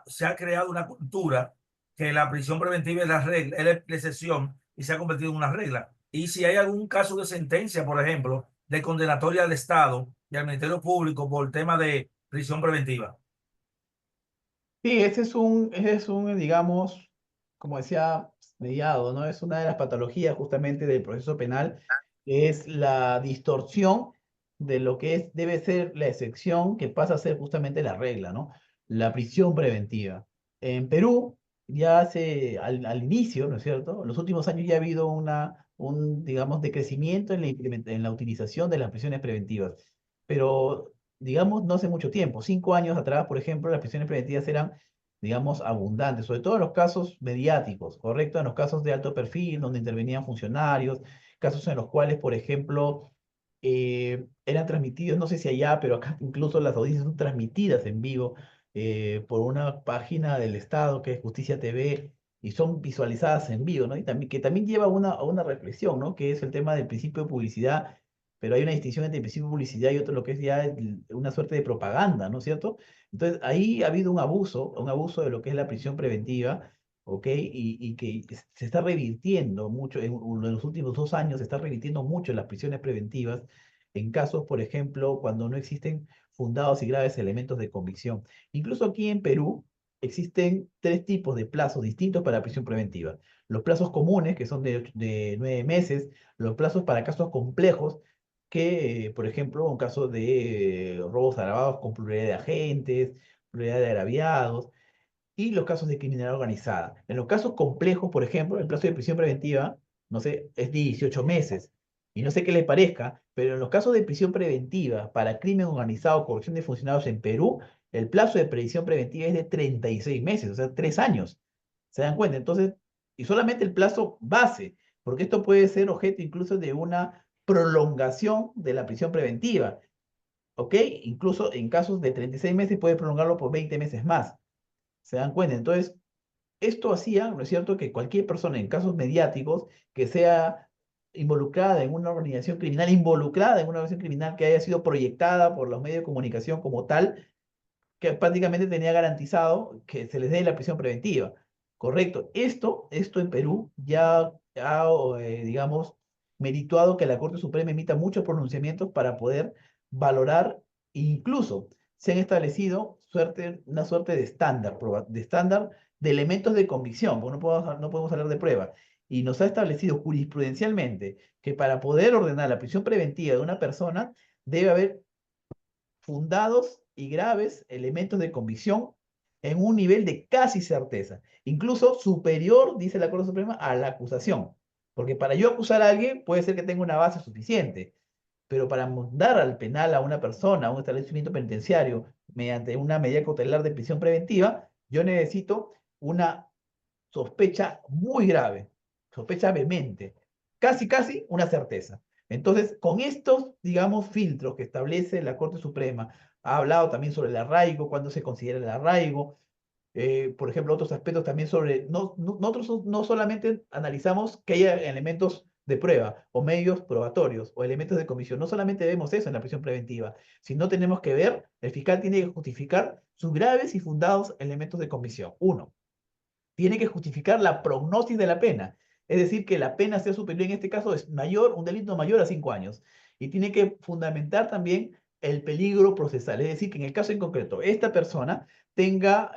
se ha creado una cultura que la prisión preventiva es la regla, es la excepción y se ha convertido en una regla. Y si hay algún caso de sentencia, por ejemplo, de condenatoria al Estado y al Ministerio Público por el tema de prisión preventiva. Sí, ese es un, digamos, como decía Mediado, ¿no? Es una de las patologías justamente del proceso penal, que es la distorsión de lo que debe ser la excepción que pasa a ser justamente la regla, ¿no? La prisión preventiva. En Perú, ya al inicio, ¿no es cierto? En los últimos años ya ha habido digamos, decrecimiento en la utilización de las prisiones preventivas. Pero digamos, no hace mucho tiempo, 5 años atrás, por ejemplo, las prisiones preventivas eran, digamos, abundantes, sobre todo en los casos mediáticos, ¿correcto? En los casos de alto perfil, donde intervenían funcionarios, casos en los cuales, por ejemplo, eran transmitidos, no sé si allá, pero acá incluso las audiencias son transmitidas en vivo por una página del Estado que es Justicia TV y son visualizadas en vivo, ¿no? Y también, que también lleva a una reflexión, ¿no? Que es el tema del principio de publicidad, pero hay una distinción entre el principio de publicidad y otro lo que es ya una suerte de propaganda, ¿no es cierto? Entonces, ahí ha habido un abuso de lo que es la prisión preventiva, ¿ok? Y que se está revirtiendo mucho, en los últimos 2 años se está revirtiendo mucho las prisiones preventivas en casos, por ejemplo, cuando no existen fundados y graves elementos de convicción. Incluso aquí en Perú existen 3 tipos de plazos distintos para la prisión preventiva. Los plazos comunes, que son de 9 meses, los plazos para casos complejos, que, por ejemplo, un caso de robos agravados con pluralidad de agentes, pluralidad de agraviados, y los casos de criminalidad organizada. En los casos complejos, por ejemplo, el plazo de prisión preventiva, no sé, es 18 meses. Y no sé qué le parezca, pero en los casos de prisión preventiva para crimen organizado, corrupción de funcionarios en Perú, el plazo de prisión preventiva es de 36 meses, o sea, 3 años. ¿Se dan cuenta? Entonces, y solamente el plazo base, porque esto puede ser objeto incluso de una prolongación de la prisión preventiva, ¿ok? Incluso en casos de 36 meses puede prolongarlo por 20 meses más. ¿Se dan cuenta? Entonces, esto hacía, ¿no es cierto?, que cualquier persona en casos mediáticos que sea involucrada en una organización criminal que haya sido proyectada por los medios de comunicación como tal, que prácticamente tenía garantizado que se les dé la prisión preventiva. Correcto. Esto en Perú ya ha, digamos, merituado que la Corte Suprema emita muchos pronunciamientos para poder valorar, incluso se han establecido una suerte de estándar, de elementos de convicción, porque no podemos hablar de prueba. Y nos ha establecido jurisprudencialmente que para poder ordenar la prisión preventiva de una persona debe haber fundados y graves elementos de convicción en un nivel de casi certeza, incluso superior, dice la Corte Suprema, a la acusación. Porque para yo acusar a alguien puede ser que tenga una base suficiente, pero para mandar al penal a una persona, a un establecimiento penitenciario, mediante una medida cautelar de prisión preventiva, yo necesito una sospecha muy grave, sospecha vehemente, casi una certeza. Entonces, con estos, digamos, filtros que establece la Corte Suprema, ha hablado también sobre el arraigo, cuándo se considera el arraigo, por ejemplo, otros aspectos también sobre, nosotros no solamente analizamos que haya elementos de prueba o medios probatorios o elementos de comisión, no solamente vemos eso en la prisión preventiva, sino tenemos que ver, el fiscal tiene que justificar sus graves y fundados elementos de comisión. Uno, tiene que justificar la prognosis de la pena, es decir, que la pena sea superior, en este caso es mayor, un delito mayor a 5 años, y tiene que fundamentar también el peligro procesal, es decir, que en el caso en concreto, esta persona tenga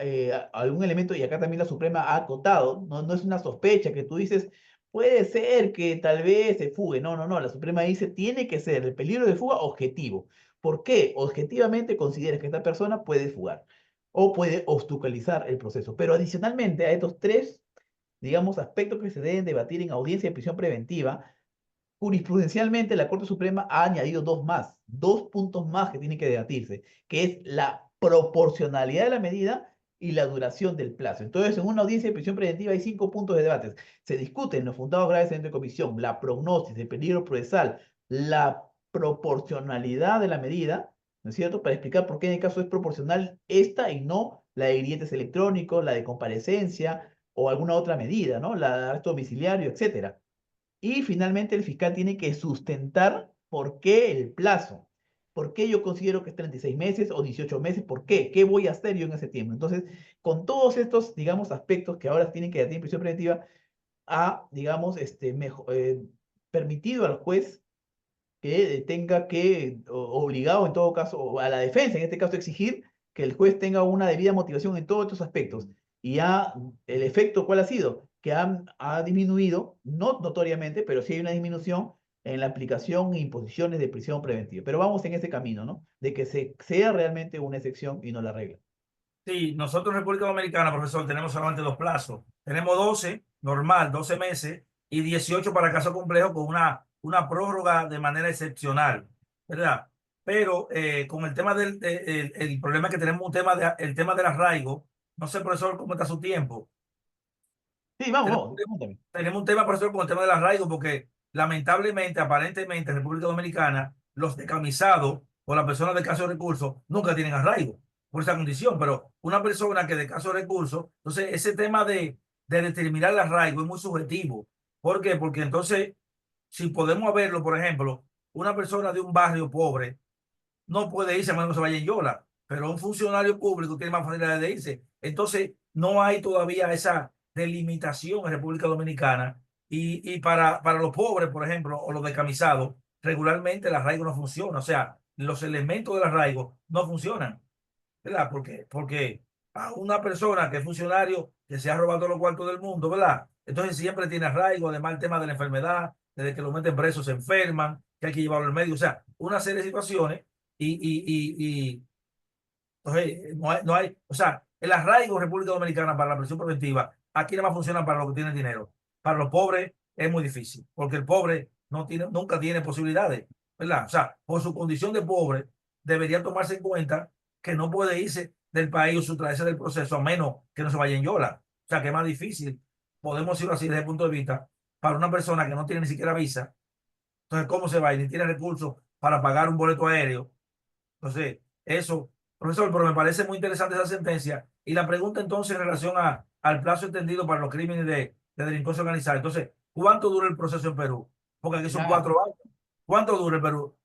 algún elemento, y acá también la Suprema ha acotado, no es una sospecha que tú dices, puede ser que tal vez se fugue, no, la Suprema dice, tiene que ser el peligro de fuga objetivo. ¿Por qué? Objetivamente consideras que esta persona puede fugar o puede obstaculizar el proceso. Pero adicionalmente a estos tres, digamos, aspectos que se deben debatir en audiencia de prisión preventiva, jurisprudencialmente la Corte Suprema ha añadido dos puntos más que tienen que debatirse, que es la proporcionalidad de la medida y la duración del plazo. Entonces, en una audiencia de prisión preventiva hay 5 puntos de debate. Se discuten los fundados graves de comisión, la prognosis, el peligro procesal, la proporcionalidad de la medida, ¿no es cierto? Para explicar por qué en el caso es proporcional esta y no la de grilletes electrónicos, la de comparecencia o alguna otra medida, ¿no? La de arresto domiciliario, etcétera. Y finalmente el fiscal tiene que sustentar por qué el plazo. ¿Por qué yo considero que es 36 meses o 18 meses? ¿Por qué? ¿Qué voy a hacer yo en ese tiempo? Entonces, con todos estos, digamos, aspectos que ahora tienen que dar en prisión preventiva, ha, digamos, permitido al juez que tenga que, obligado en todo caso, o a la defensa, en este caso, exigir que el juez tenga una debida motivación en todos estos aspectos. Y ya el efecto, ¿cuál ha sido? Que ha disminuido, no notoriamente, pero sí hay una disminución en la aplicación e imposiciones de prisión preventiva. Pero vamos en ese camino, ¿no? De que sea realmente una excepción y no la regla. Sí, nosotros en República Dominicana, profesor, tenemos solamente 2 plazos. Tenemos 12, normal, 12 meses, y 18 para caso complejo con una prórroga de manera excepcional, ¿verdad? Pero con el tema el problema es que tenemos el tema del arraigo. No sé, profesor, cómo está su tiempo. Sí, vamos, pregúntame. Tenemos un tema, profesor, con el tema del arraigo, porque lamentablemente, aparentemente, en República Dominicana, los decamisados o las personas de caso de recursos nunca tienen arraigo por esa condición, pero una persona que de caso de recursos, entonces ese tema de determinar el arraigo es muy subjetivo. ¿Por qué? Porque entonces, si podemos verlo, por ejemplo, una persona de un barrio pobre no puede irse a menos que se vaya en Yola, pero un funcionario público tiene más facilidad de irse. Entonces, no hay todavía esa delimitación en República Dominicana y para los pobres, por ejemplo, o los decamisados, regularmente el arraigo no funciona. O sea, los elementos del arraigo no funcionan, ¿verdad? Porque a una persona que es funcionario, que se ha robado los cuartos del mundo, ¿verdad? Entonces siempre tiene arraigo, además el tema de la enfermedad, desde que lo meten presos se enferman, que hay que llevarlo al médico, o sea, una serie de situaciones y entonces o sea, el arraigo en República Dominicana para la prisión preventiva, aquí nada más funciona para los que tienen dinero. Para los pobres es muy difícil, porque el pobre nunca tiene posibilidades, ¿verdad? O sea, por su condición de pobre, debería tomarse en cuenta que no puede irse del país o sustraerse del proceso a menos que no se vaya en Yola. O sea, que es más difícil, podemos decirlo así desde el punto de vista, para una persona que no tiene ni siquiera visa. Entonces, ¿cómo se va? Y ni tiene recursos para pagar un boleto aéreo. Entonces, eso, profesor, pero me parece muy interesante esa sentencia. Y la pregunta entonces en relación al plazo extendido para los crímenes de delincuencia organizada. Entonces, ¿cuánto dura el proceso en Perú? Porque aquí son Ya. 4 años. ¿Cuánto dura el Perú?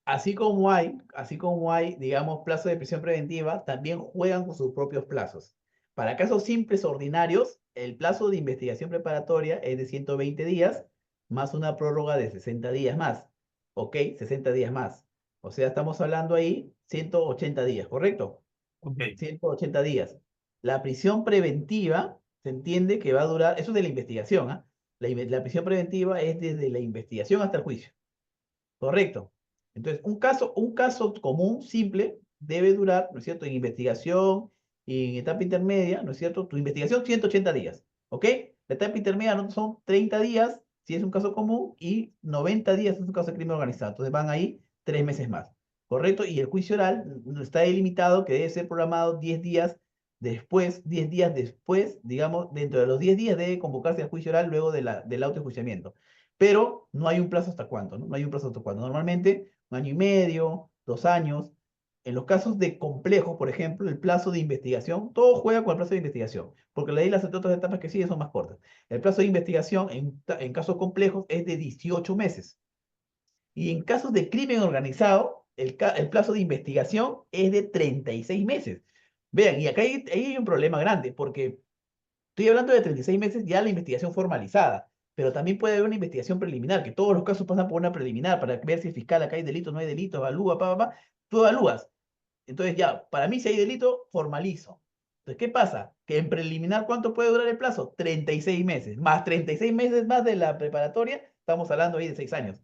así como hay, digamos, plazos de prisión preventiva, también juegan con sus propios plazos. Para casos simples ordinarios, el plazo de investigación preparatoria es de 120 días, más una prórroga de 60 días más. ¿Ok? 60 días más. O sea, estamos hablando ahí 180 días, ¿correcto? Ok. 180 días. La prisión preventiva, se entiende que va a durar, eso es de la investigación, ¿ah? La prisión preventiva es desde la investigación hasta el juicio. Correcto. Entonces, un caso común, simple, debe durar, ¿no es cierto?, en investigación y en etapa intermedia, ¿no es cierto? Tu investigación, 180 días, ¿ok? La etapa intermedia no son 30 días, si es un caso común, y 90 días si es un caso de crimen organizado. Entonces van ahí 3 meses más, ¿correcto? Y el juicio oral está delimitado que debe ser programado 10 días después, 10 días después, digamos, dentro de los 10 días debe convocarse el juicio oral luego del autoenjuiciamiento. Pero no hay un plazo hasta cuándo, ¿no? No hay un plazo hasta cuándo. Normalmente, 1 año y medio, 2 años. En los casos de complejos, por ejemplo, el plazo de investigación, todo juega con el plazo de investigación, porque la ley las otras etapas que siguen son más cortas. El plazo de investigación en casos complejos es de 18 meses. Y en casos de crimen organizado, el plazo de investigación es de 36 meses. Vean, y acá ahí hay un problema grande, porque estoy hablando de 36 meses ya la investigación formalizada, pero también puede haber una investigación preliminar, que todos los casos pasan por una preliminar para ver si el fiscal acá hay delito, no hay delito, evalúa, tú evalúas. Entonces ya, para mí si hay delito, formalizo. Entonces, ¿qué pasa? Que en preliminar, ¿cuánto puede durar el plazo? 36 meses, más 36 meses más de la preparatoria, estamos hablando ahí de 6 años.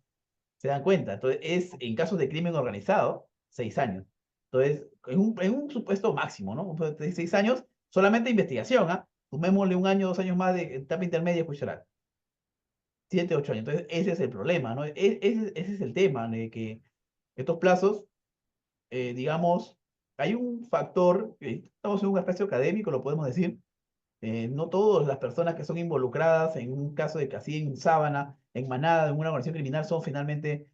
¿Se dan cuenta? Entonces, en casos de crimen organizado, 6 años. Entonces, en un supuesto máximo, ¿no? De 6 años, solamente investigación, ¿ah? Sumémosle 1 año, 2 años más de etapa intermedia juicio oral. 7, 8 años. Entonces, ese es el problema, ¿no? Ese es el tema, de que estos plazos, digamos, hay un factor, estamos en un espacio académico, lo podemos decir, no todas las personas que son involucradas en un caso de que así en Sábana, en Manada, en una organización criminal, son finalmente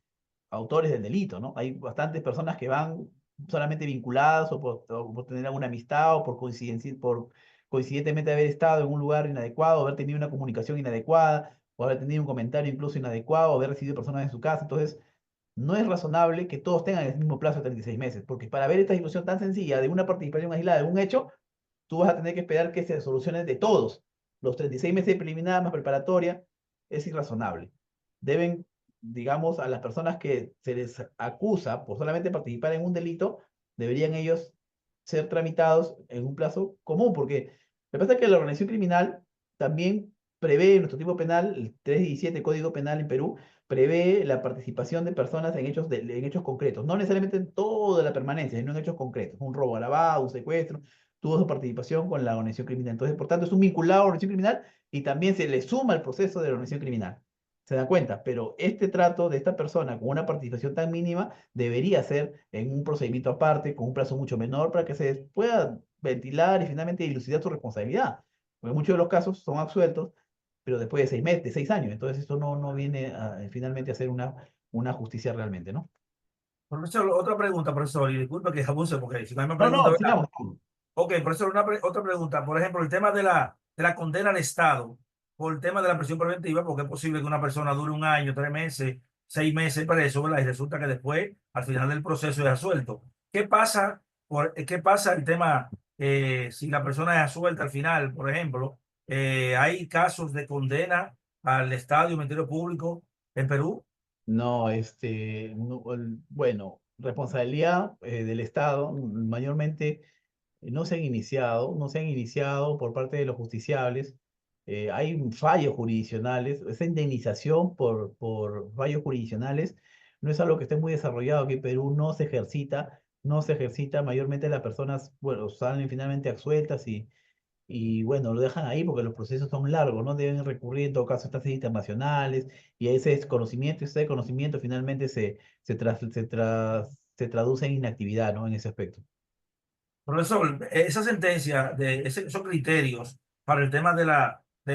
autores del delito, ¿no? Hay bastantes personas que van solamente vinculadas o por tener alguna amistad o por coincidencia, por coincidentemente haber estado en un lugar inadecuado, haber tenido una comunicación inadecuada, o haber tenido un comentario incluso inadecuado, o haber recibido personas en su casa. Entonces, no es razonable que todos tengan el mismo plazo de 36 meses, porque para ver esta situación tan sencilla de una participación aislada de un hecho, tú vas a tener que esperar que se solucione de todos. Los 36 meses de preliminar más preparatoria es irrazonable. Deben, digamos, a las personas que se les acusa por solamente participar en un delito, deberían ellos ser tramitados en un plazo común, porque lo que pasa es que la organización criminal también prevé en nuestro tipo penal, el 317 Código Penal en Perú, prevé la participación de personas en hechos concretos, no necesariamente en toda la permanencia, sino en hechos concretos, un robo agravado, un secuestro, tuvo su participación con la organización criminal. Entonces, por tanto, es un vinculado a la organización criminal y también se le suma el proceso de la organización criminal. ¿Se da cuenta? Pero este trato de esta persona con una participación tan mínima debería ser en un procedimiento aparte, con un plazo mucho menor, para que se pueda ventilar y finalmente dilucidar su responsabilidad. Porque muchos de los casos son absueltos, pero después de 6 meses, de 6 años. Entonces, esto no viene finalmente a ser una justicia realmente, ¿no? Profesor, otra pregunta, profesor, y disculpe que abuse porque si no hay más No, preguntas, no, ¿verdad? sigamos. Ok, profesor, otra pregunta. Por ejemplo, el tema de la condena al Estado por el tema de la prisión preventiva, porque es posible que una persona dure 1 año, 3 meses, 6 meses preso, ¿verdad? Y resulta que después, al final del proceso, es absuelto. ¿Qué pasa el tema si la persona es absuelta al final, por ejemplo? ¿Hay casos de condena al Estado y al Ministerio Público en Perú? No, bueno, responsabilidad del Estado, mayormente no se han iniciado por parte de los justiciables. Hay fallos jurisdiccionales, esa indemnización por fallos jurisdiccionales no es algo que esté muy desarrollado aquí en Perú, no se ejercita, mayormente las personas, bueno, salen finalmente absueltas y bueno, lo dejan ahí porque los procesos son largos, ¿no? Deben recurrir en todo caso a estas internacionales y ese conocimiento finalmente se traduce en inactividad, ¿no? En ese aspecto. Profesor, esa sentencia, esos criterios para el tema de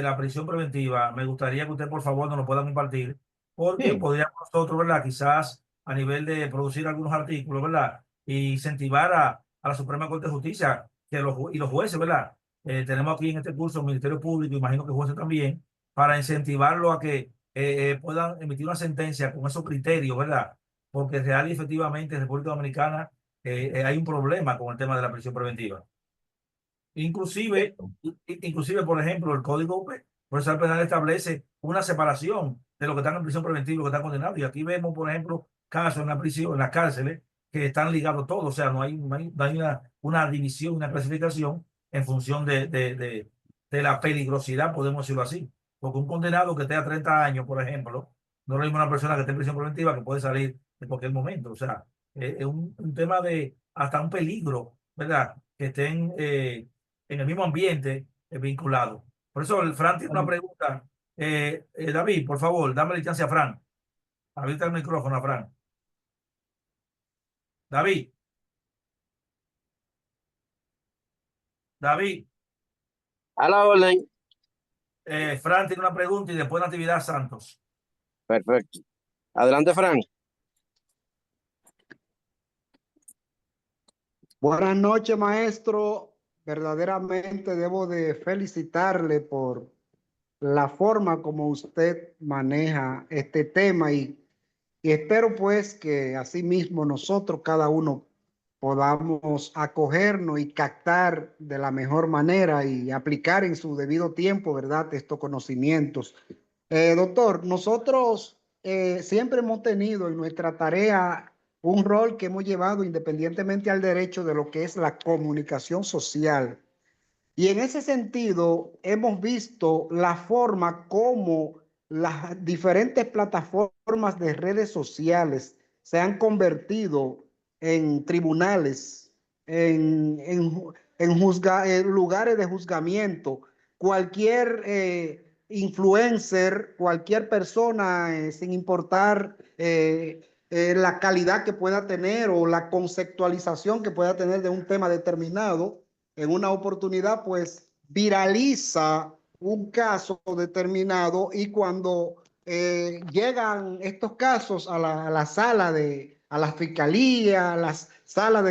la prisión preventiva, me gustaría que usted, por favor, nos lo pueda compartir, porque Sí, podríamos nosotros, ¿verdad? Quizás a nivel de producir algunos artículos, ¿verdad? Y incentivar a la Suprema Corte de Justicia y los jueces, ¿verdad? Tenemos aquí en este curso el Ministerio Público, imagino que jueces también, para incentivarlo a que puedan emitir una sentencia con esos criterios, ¿verdad? porque real y efectivamente en República Dominicana hay un problema con el tema de la prisión preventiva. Inclusive, inclusive, por ejemplo, el Código Procesal Penal establece una separación de los que están en prisión preventiva y los que están condenados. Y aquí vemos, por ejemplo, casos en la prisión, en las cárceles, que están ligados todos. O sea, no hay una división, una clasificación en función de la peligrosidad, podemos decirlo así. Porque un condenado que esté a 30 años, por ejemplo, no es lo mismo una persona que esté en prisión preventiva que puede salir en cualquier momento. O sea, es un tema de hasta un peligro, ¿verdad? Que estén en el mismo ambiente vinculado. Por eso el Fran tiene una pregunta. David, por favor, dame la chance a Fran. Ahorita el micrófono a Fran. David. David. A la orden. Fran tiene una pregunta y después Natividad Santos. Perfecto. Adelante, Fran. Buenas noches, maestro. Verdaderamente debo de felicitarle por la forma como usted maneja este tema y espero pues que asimismo nosotros cada uno podamos acogernos y captar de la mejor manera y aplicar en su debido tiempo, ¿verdad?, estos conocimientos. Doctor, nosotros siempre hemos tenido en nuestra tarea un rol que hemos llevado independientemente al derecho de lo que es la comunicación social. Y en ese sentido, hemos visto la forma como las diferentes plataformas de redes sociales se han convertido en tribunales, en lugares de juzgamiento. Cualquier influencer, cualquier persona, sin importar la calidad que pueda tener o la conceptualización que pueda tener de un tema determinado, en una oportunidad, pues viraliza un caso determinado y cuando llegan estos casos a la sala a la fiscalía, a las salas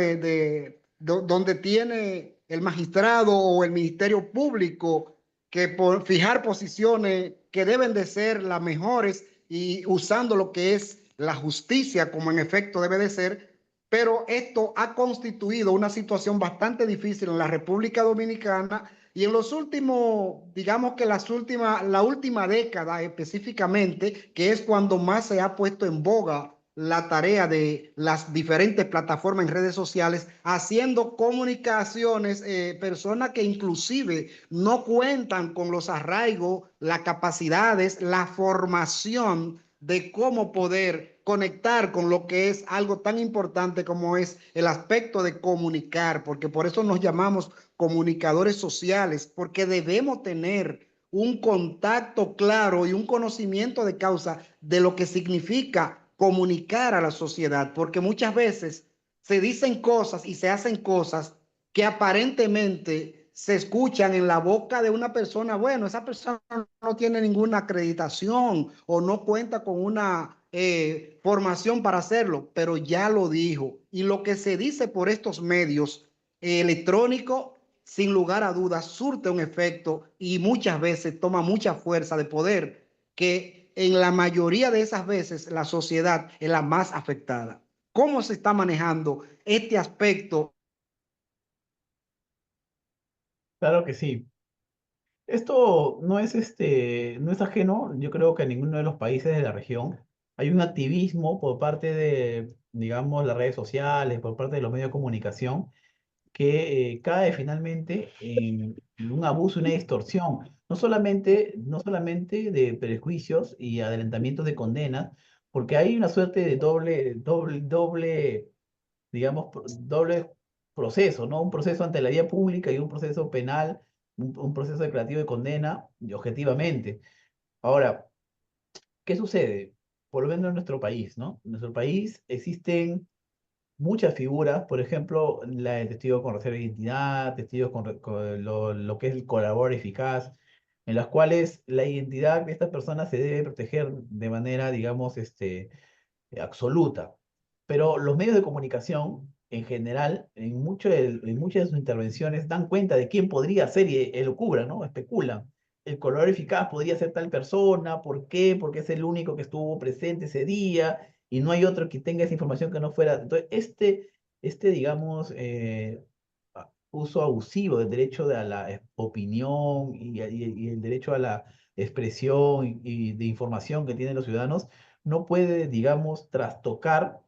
donde tiene el magistrado o el ministerio público que por fijar posiciones que deben de ser las mejores y usando lo que es la justicia como en efecto debe de ser, pero esto ha constituido una situación bastante difícil en la República Dominicana y en los últimos, digamos que la última década específicamente, que es cuando más se ha puesto en boga la tarea de las diferentes plataformas en redes sociales, haciendo comunicaciones, personas que inclusive no cuentan con los arraigos, las capacidades, la formación de cómo poder conectar con lo que es algo tan importante como es el aspecto de comunicar, porque por eso nos llamamos comunicadores sociales, porque debemos tener un contacto claro y un conocimiento de causa de lo que significa comunicar a la sociedad, porque muchas veces se dicen cosas y se hacen cosas que aparentemente se escuchan en la boca de una persona. Bueno, esa persona no tiene ninguna acreditación o no cuenta con una formación para hacerlo, pero ya lo dijo. Y lo que se dice por estos medios electrónicos, sin lugar a dudas, surte un efecto y muchas veces toma mucha fuerza de poder que en la mayoría de esas veces la sociedad es la más afectada. ¿Cómo se está manejando este aspecto? Claro que sí. Esto no es ajeno, yo creo que en ninguno de los países de la región. Hay un activismo por parte de, digamos, las redes sociales, por parte de los medios de comunicación, que cae finalmente en un abuso y una extorsión, no solamente de prejuicios y adelantamientos de condenas, porque hay una suerte de doble, digamos, doble proceso, ¿no? Un proceso ante la vía pública y un proceso penal, un proceso declarativo de condena, y objetivamente. Ahora, ¿qué sucede? Por lo menos en nuestro país, ¿no? En nuestro país existen muchas figuras, por ejemplo, la de testigo con reserva de identidad, testigos con lo que es el colaborador eficaz, en las cuales la identidad de estas personas se debe proteger de manera, digamos, absoluta. Pero los medios de comunicación, en general, en muchas de sus intervenciones, dan cuenta de quién podría ser y elucubran, ¿no? Especulan. El colaborador eficaz podría ser tal persona, ¿por qué? Porque es el único que estuvo presente ese día y no hay otro que tenga esa información que no fuera. Entonces, digamos, uso abusivo del derecho a la opinión y el derecho a la expresión y de información que tienen los ciudadanos, no puede, digamos, trastocar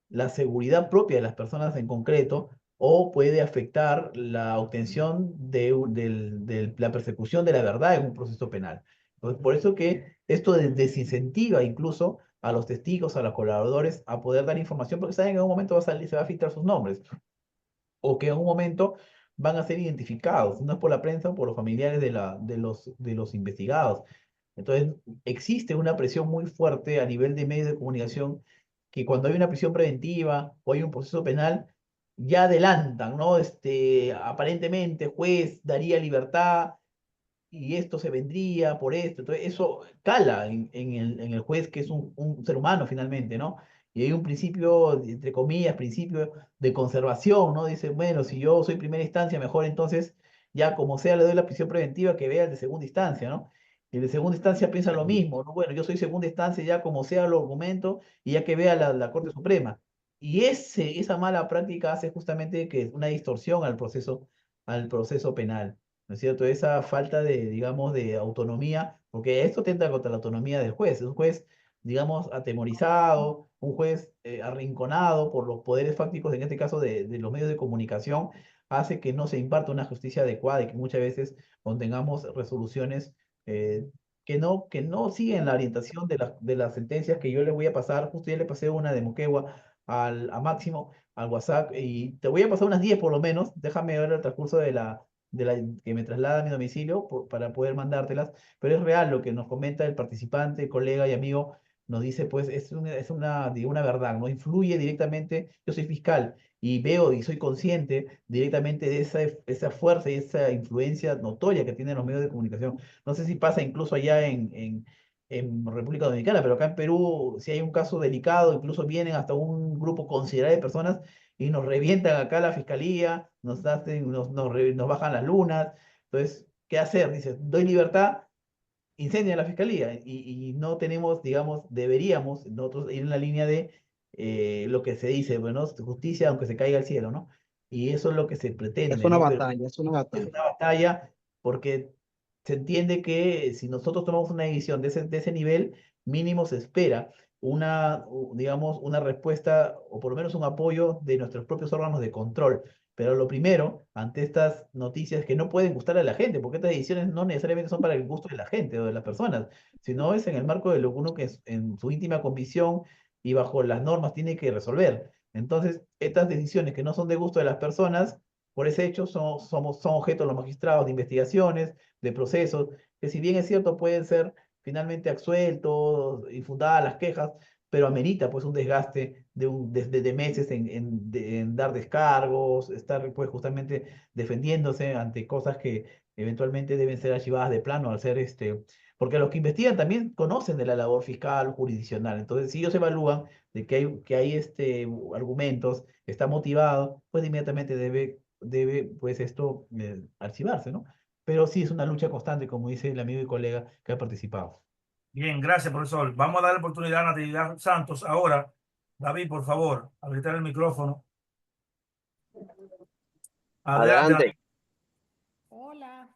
la seguridad propia de las personas en concreto o puede afectar la obtención de la persecución de la verdad en un proceso penal. Entonces, por eso que esto desincentiva incluso a los testigos, a los colaboradores a poder dar información porque saben que en un momento va a salir, se va a filtrar sus nombres o que en un momento van a ser identificados, no es por la prensa o por los familiares de los investigados. Entonces, existe una presión muy fuerte a nivel de medios de comunicación que cuando hay una prisión preventiva o hay un proceso penal, ya adelantan, ¿no? Aparentemente, juez daría libertad y esto se vendría por esto. Entonces, eso cala en el juez, que es un ser humano finalmente, ¿no? Y hay un principio, entre comillas, principio de conservación, ¿no? Dice, bueno, si yo soy primera instancia, mejor entonces, ya como sea, le doy la prisión preventiva que vea el de segunda instancia, ¿no? Y el de segunda instancia piensa lo mismo, ¿no? Bueno, yo soy segunda instancia, ya como sea lo argumento, y ya que vea la Corte Suprema. Y esa mala práctica hace justamente que una distorsión al proceso penal. ¿No es cierto? Esa falta de, digamos, de autonomía, porque esto tenta contra la autonomía del juez. Es un juez, digamos, atemorizado, un juez arrinconado por los poderes fácticos, en este caso de los medios de comunicación, hace que no se imparta una justicia adecuada y que muchas veces contengamos resoluciones que no siguen la orientación de las sentencias que yo le voy a pasar. Justo ya le pasé una de Moquegua a Máximo, al WhatsApp, y te voy a pasar unas 10 por lo menos. Déjame ver el transcurso que me traslada a mi domicilio para poder mandártelas, pero es real lo que nos comenta el participante, colega y amigo, nos dice, pues digo, una verdad, no influye directamente, yo soy fiscal y veo y soy consciente directamente de esa fuerza y esa influencia notoria que tienen los medios de comunicación. No sé si pasa incluso allá en República Dominicana, pero acá en Perú, si hay un caso delicado, incluso vienen hasta un grupo considerable de personas y nos revientan acá la fiscalía, nos bajan las lunas. Entonces, ¿qué hacer? Dice, doy libertad, incendian la fiscalía y no tenemos, digamos, deberíamos nosotros ir en la línea de lo que se dice, bueno, justicia aunque se caiga al cielo, ¿no? Y eso es lo que se pretende, Es una ¿no? Pero batalla, es una es batalla. una batalla porque se entiende que si nosotros tomamos una decisión de ese nivel, mínimo se espera digamos, una respuesta o por lo menos un apoyo de nuestros propios órganos de control. Pero lo primero, ante estas noticias que no pueden gustar a la gente, porque estas decisiones no necesariamente son para el gusto de la gente o de las personas, sino es en el marco de lo que uno que en su íntima convicción y bajo las normas tiene que resolver. Entonces, estas decisiones que no son de gusto de las personas, por ese hecho son objeto de los magistrados de investigaciones, de procesos, que si bien es cierto pueden ser finalmente absueltos y fundadas las quejas, pero amerita pues un desgaste de meses en dar descargos, estar pues justamente defendiéndose ante cosas que eventualmente deben ser archivadas de plano al ser porque los que investigan también conocen de la labor fiscal jurisdiccional. Entonces, si ellos evalúan de que hay argumentos, está motivado, pues inmediatamente debe pues esto archivarse, ¿no? Pero sí es una lucha constante, como dice el amigo y colega que ha participado. Bien, gracias, profesor. Vamos a dar la oportunidad a Natividad Santos ahora. David, por favor, habilitar el micrófono. Adelante. Adelante. Hola.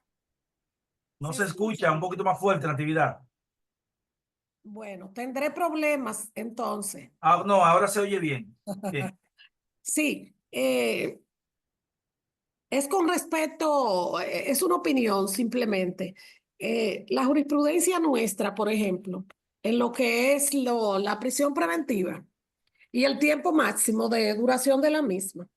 No ¿Se se escucha, un poquito más fuerte, Natividad. Bueno, tendré problemas entonces. Ah, no, ahora se oye bien. Bien. Sí, es con respecto, es una opinión simplemente. La jurisprudencia nuestra, por ejemplo, en lo que es la prisión preventiva y el tiempo máximo de duración de la misma.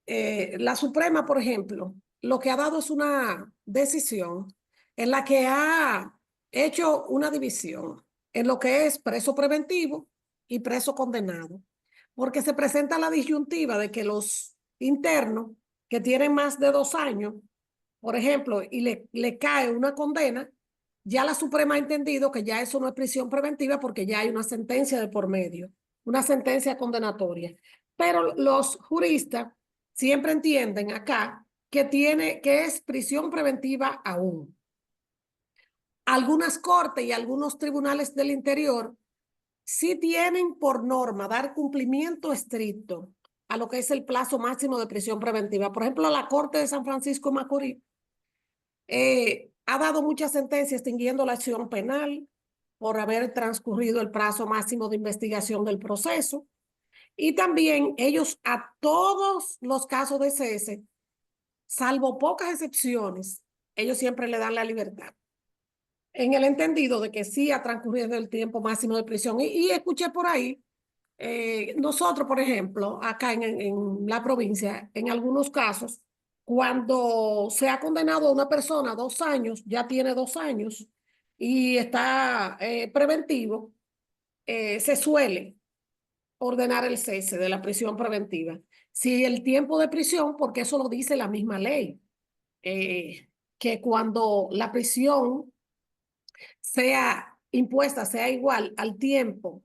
La Suprema, por ejemplo, lo que ha dado es una decisión en la que ha hecho una división en lo que es preso preventivo y preso condenado, porque se presenta la disyuntiva de que los internos que tienen más de 2 años, por ejemplo, y le cae una condena, ya la Suprema ha entendido que ya eso no es prisión preventiva porque ya hay una sentencia de por medio, una sentencia condenatoria. Pero los juristas siempre entienden acá que es prisión preventiva aún. Algunas cortes y algunos tribunales del interior sí tienen por norma dar cumplimiento estricto a lo que es el plazo máximo de prisión preventiva. Por ejemplo, la Corte de San Francisco de Macorís ha dado muchas sentencias extinguiendo la acción penal por haber transcurrido el plazo máximo de investigación del proceso. Y también ellos a todos los casos de cese, salvo pocas excepciones, ellos siempre le dan la libertad. En el entendido de que sí ha transcurrido el tiempo máximo de prisión. Y escuché por ahí, nosotros, por ejemplo, acá en la provincia, en algunos casos, cuando se ha condenado a una persona 2 años, ya tiene 2 años y está preventivo, se suele ordenar el cese de la prisión preventiva. Si el tiempo de prisión, porque eso lo dice la misma ley, que cuando la prisión sea impuesta, sea igual al tiempo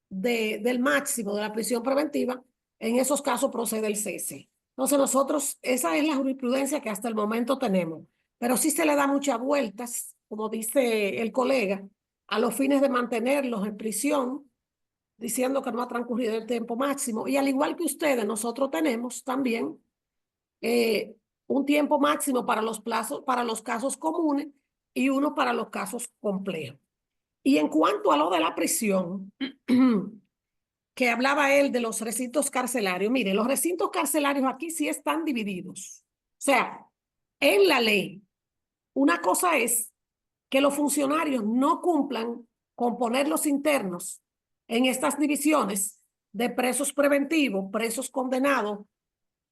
del máximo de la prisión preventiva, en esos casos procede el cese. Entonces nosotros, esa es la jurisprudencia que hasta el momento tenemos, pero sí se le da muchas vueltas, como dice el colega, a los fines de mantenerlos en prisión, diciendo que no ha transcurrido el tiempo máximo. Y al igual que ustedes, nosotros tenemos también un tiempo máximo para los plazos, para los casos comunes y uno para los casos complejos. Y en cuanto a lo de la prisión, que hablaba él de los recintos carcelarios, mire, los recintos carcelarios aquí sí están divididos. O sea, en la ley, una cosa es que los funcionarios no cumplan con poner los internos en estas divisiones de presos preventivos, presos condenados,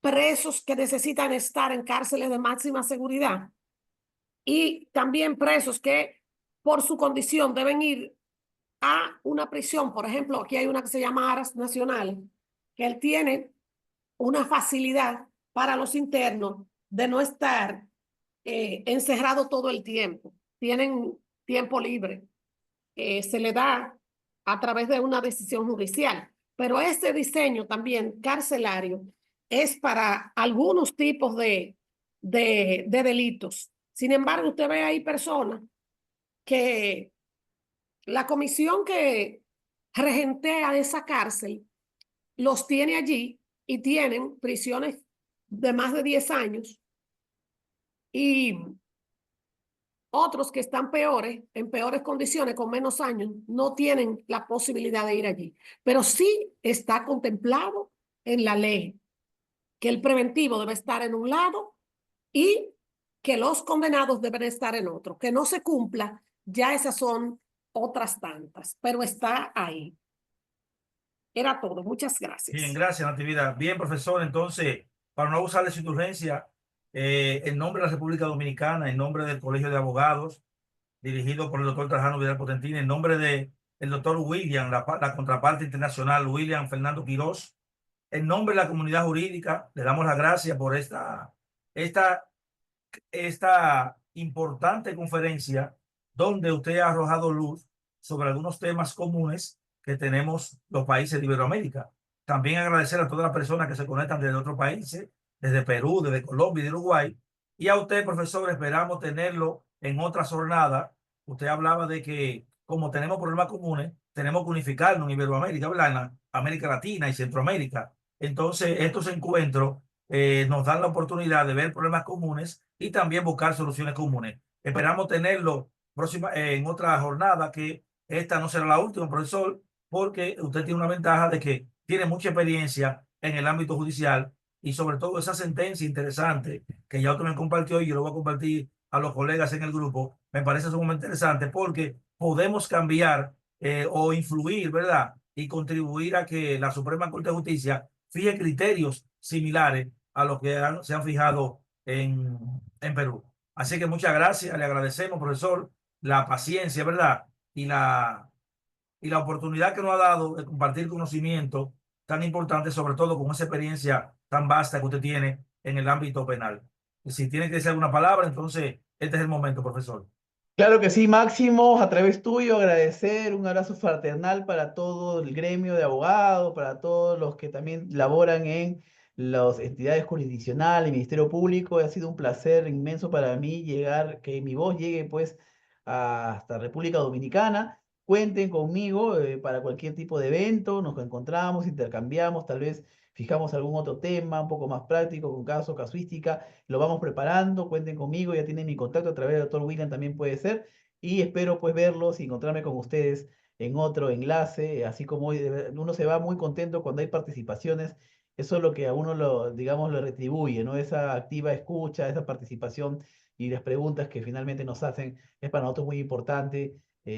presos que necesitan estar en cárceles de máxima seguridad y también presos que por su condición deben ir a una prisión. Por ejemplo, aquí hay una que se llama Aras Nacional, que él tiene una facilidad para los internos de no estar encerrado todo el tiempo. Tienen tiempo libre. Se le da a través de una decisión judicial. Pero este diseño también carcelario es para algunos tipos de delitos. Sin embargo, usted ve ahí personas que la comisión que regentea esa cárcel los tiene allí y tienen prisiones de más de 10 años y otros que están peores, en peores condiciones, con menos años, no tienen la posibilidad de ir allí. Pero sí está contemplado en la ley que el preventivo debe estar en un lado y que los condenados deben estar en otro. Que no se cumpla, ya esas son otras tantas, pero está ahí. Era todo. Muchas gracias. Bien, gracias, Natividad. Bien, profesor, entonces, para no abusar de su indulgencia, en nombre de la República Dominicana, en nombre del Colegio de Abogados, dirigido por el doctor Trajano Vidal Potentín, en nombre de el doctor William, la contraparte internacional, William Fernando Quirós, en nombre de la comunidad jurídica, le damos las gracias por esta importante conferencia donde usted ha arrojado luz sobre algunos temas comunes que tenemos los países de Iberoamérica. También agradecer a todas las personas que se conectan desde otros países, desde Perú, desde Colombia y de Uruguay. Y a usted, profesor, esperamos tenerlo en otras jornadas. Usted hablaba de que como tenemos problemas comunes, tenemos que unificarnos en Iberoamérica, ¿verdad? En América Latina y Centroamérica. Entonces, estos encuentros nos dan la oportunidad de ver problemas comunes y también buscar soluciones comunes. Esperamos tenerlo en otra jornada, que esta no será la última, profesor, porque usted tiene una ventaja de que tiene mucha experiencia en el ámbito judicial y sobre todo esa sentencia interesante que ya usted me compartió y yo lo voy a compartir a los colegas en el grupo, me parece sumamente interesante porque podemos cambiar o influir, ¿verdad? Y contribuir a que la Suprema Corte de Justicia fije criterios similares a los que se han fijado en Perú. Así que muchas gracias, le agradecemos, profesor, la paciencia, ¿verdad? Y la oportunidad que nos ha dado de compartir conocimiento tan importante, sobre todo con esa experiencia tan vasta que usted tiene en el ámbito penal. Y si tiene que decir alguna palabra, entonces este es el momento, profesor. Claro que sí, Máximo, a través tuyo agradecer, un abrazo fraternal para todo el gremio de abogados, para todos los que también laboran en las entidades jurisdiccionales, Ministerio Público. Ha sido un placer inmenso para mí que mi voz llegue pues hasta República Dominicana. cuenten conmigo para cualquier tipo de evento, nos encontramos, intercambiamos, tal vez fijamos algún otro tema un poco más práctico, con caso, casuística, lo vamos preparando, cuenten conmigo, ya tienen mi contacto a través del doctor William, también puede ser, y espero pues verlos y encontrarme con ustedes en otro enlace, así como hoy uno se va muy contento cuando hay participaciones, eso es lo que a uno lo, digamos, lo retribuye, ¿no? Esa activa escucha, esa participación y las preguntas que finalmente nos hacen es para nosotros muy importante,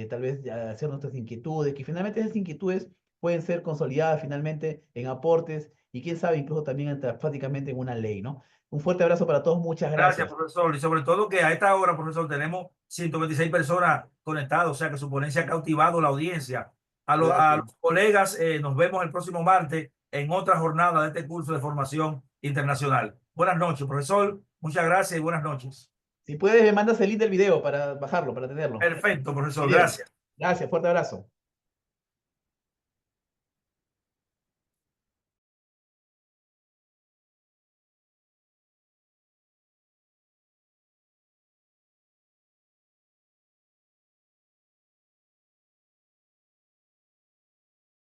tal vez hacer nuestras inquietudes, que finalmente esas inquietudes pueden ser consolidadas finalmente en aportes y quién sabe incluso también prácticamente en una ley, ¿no? Un fuerte abrazo para todos, muchas Gracias, gracias. profesor. Y sobre todo que a esta hora, profesor, tenemos 126 personas conectadas, o sea que su ponencia ha cautivado la audiencia. A Gracias. los colegas, nos vemos el próximo martes en otra jornada de este curso de formación internacional. Buenas noches, profesor. Muchas gracias y buenas noches. Si puedes, me mandas el link del video para bajarlo, para tenerlo. Perfecto, profesor. Bien. Gracias. Gracias, fuerte abrazo.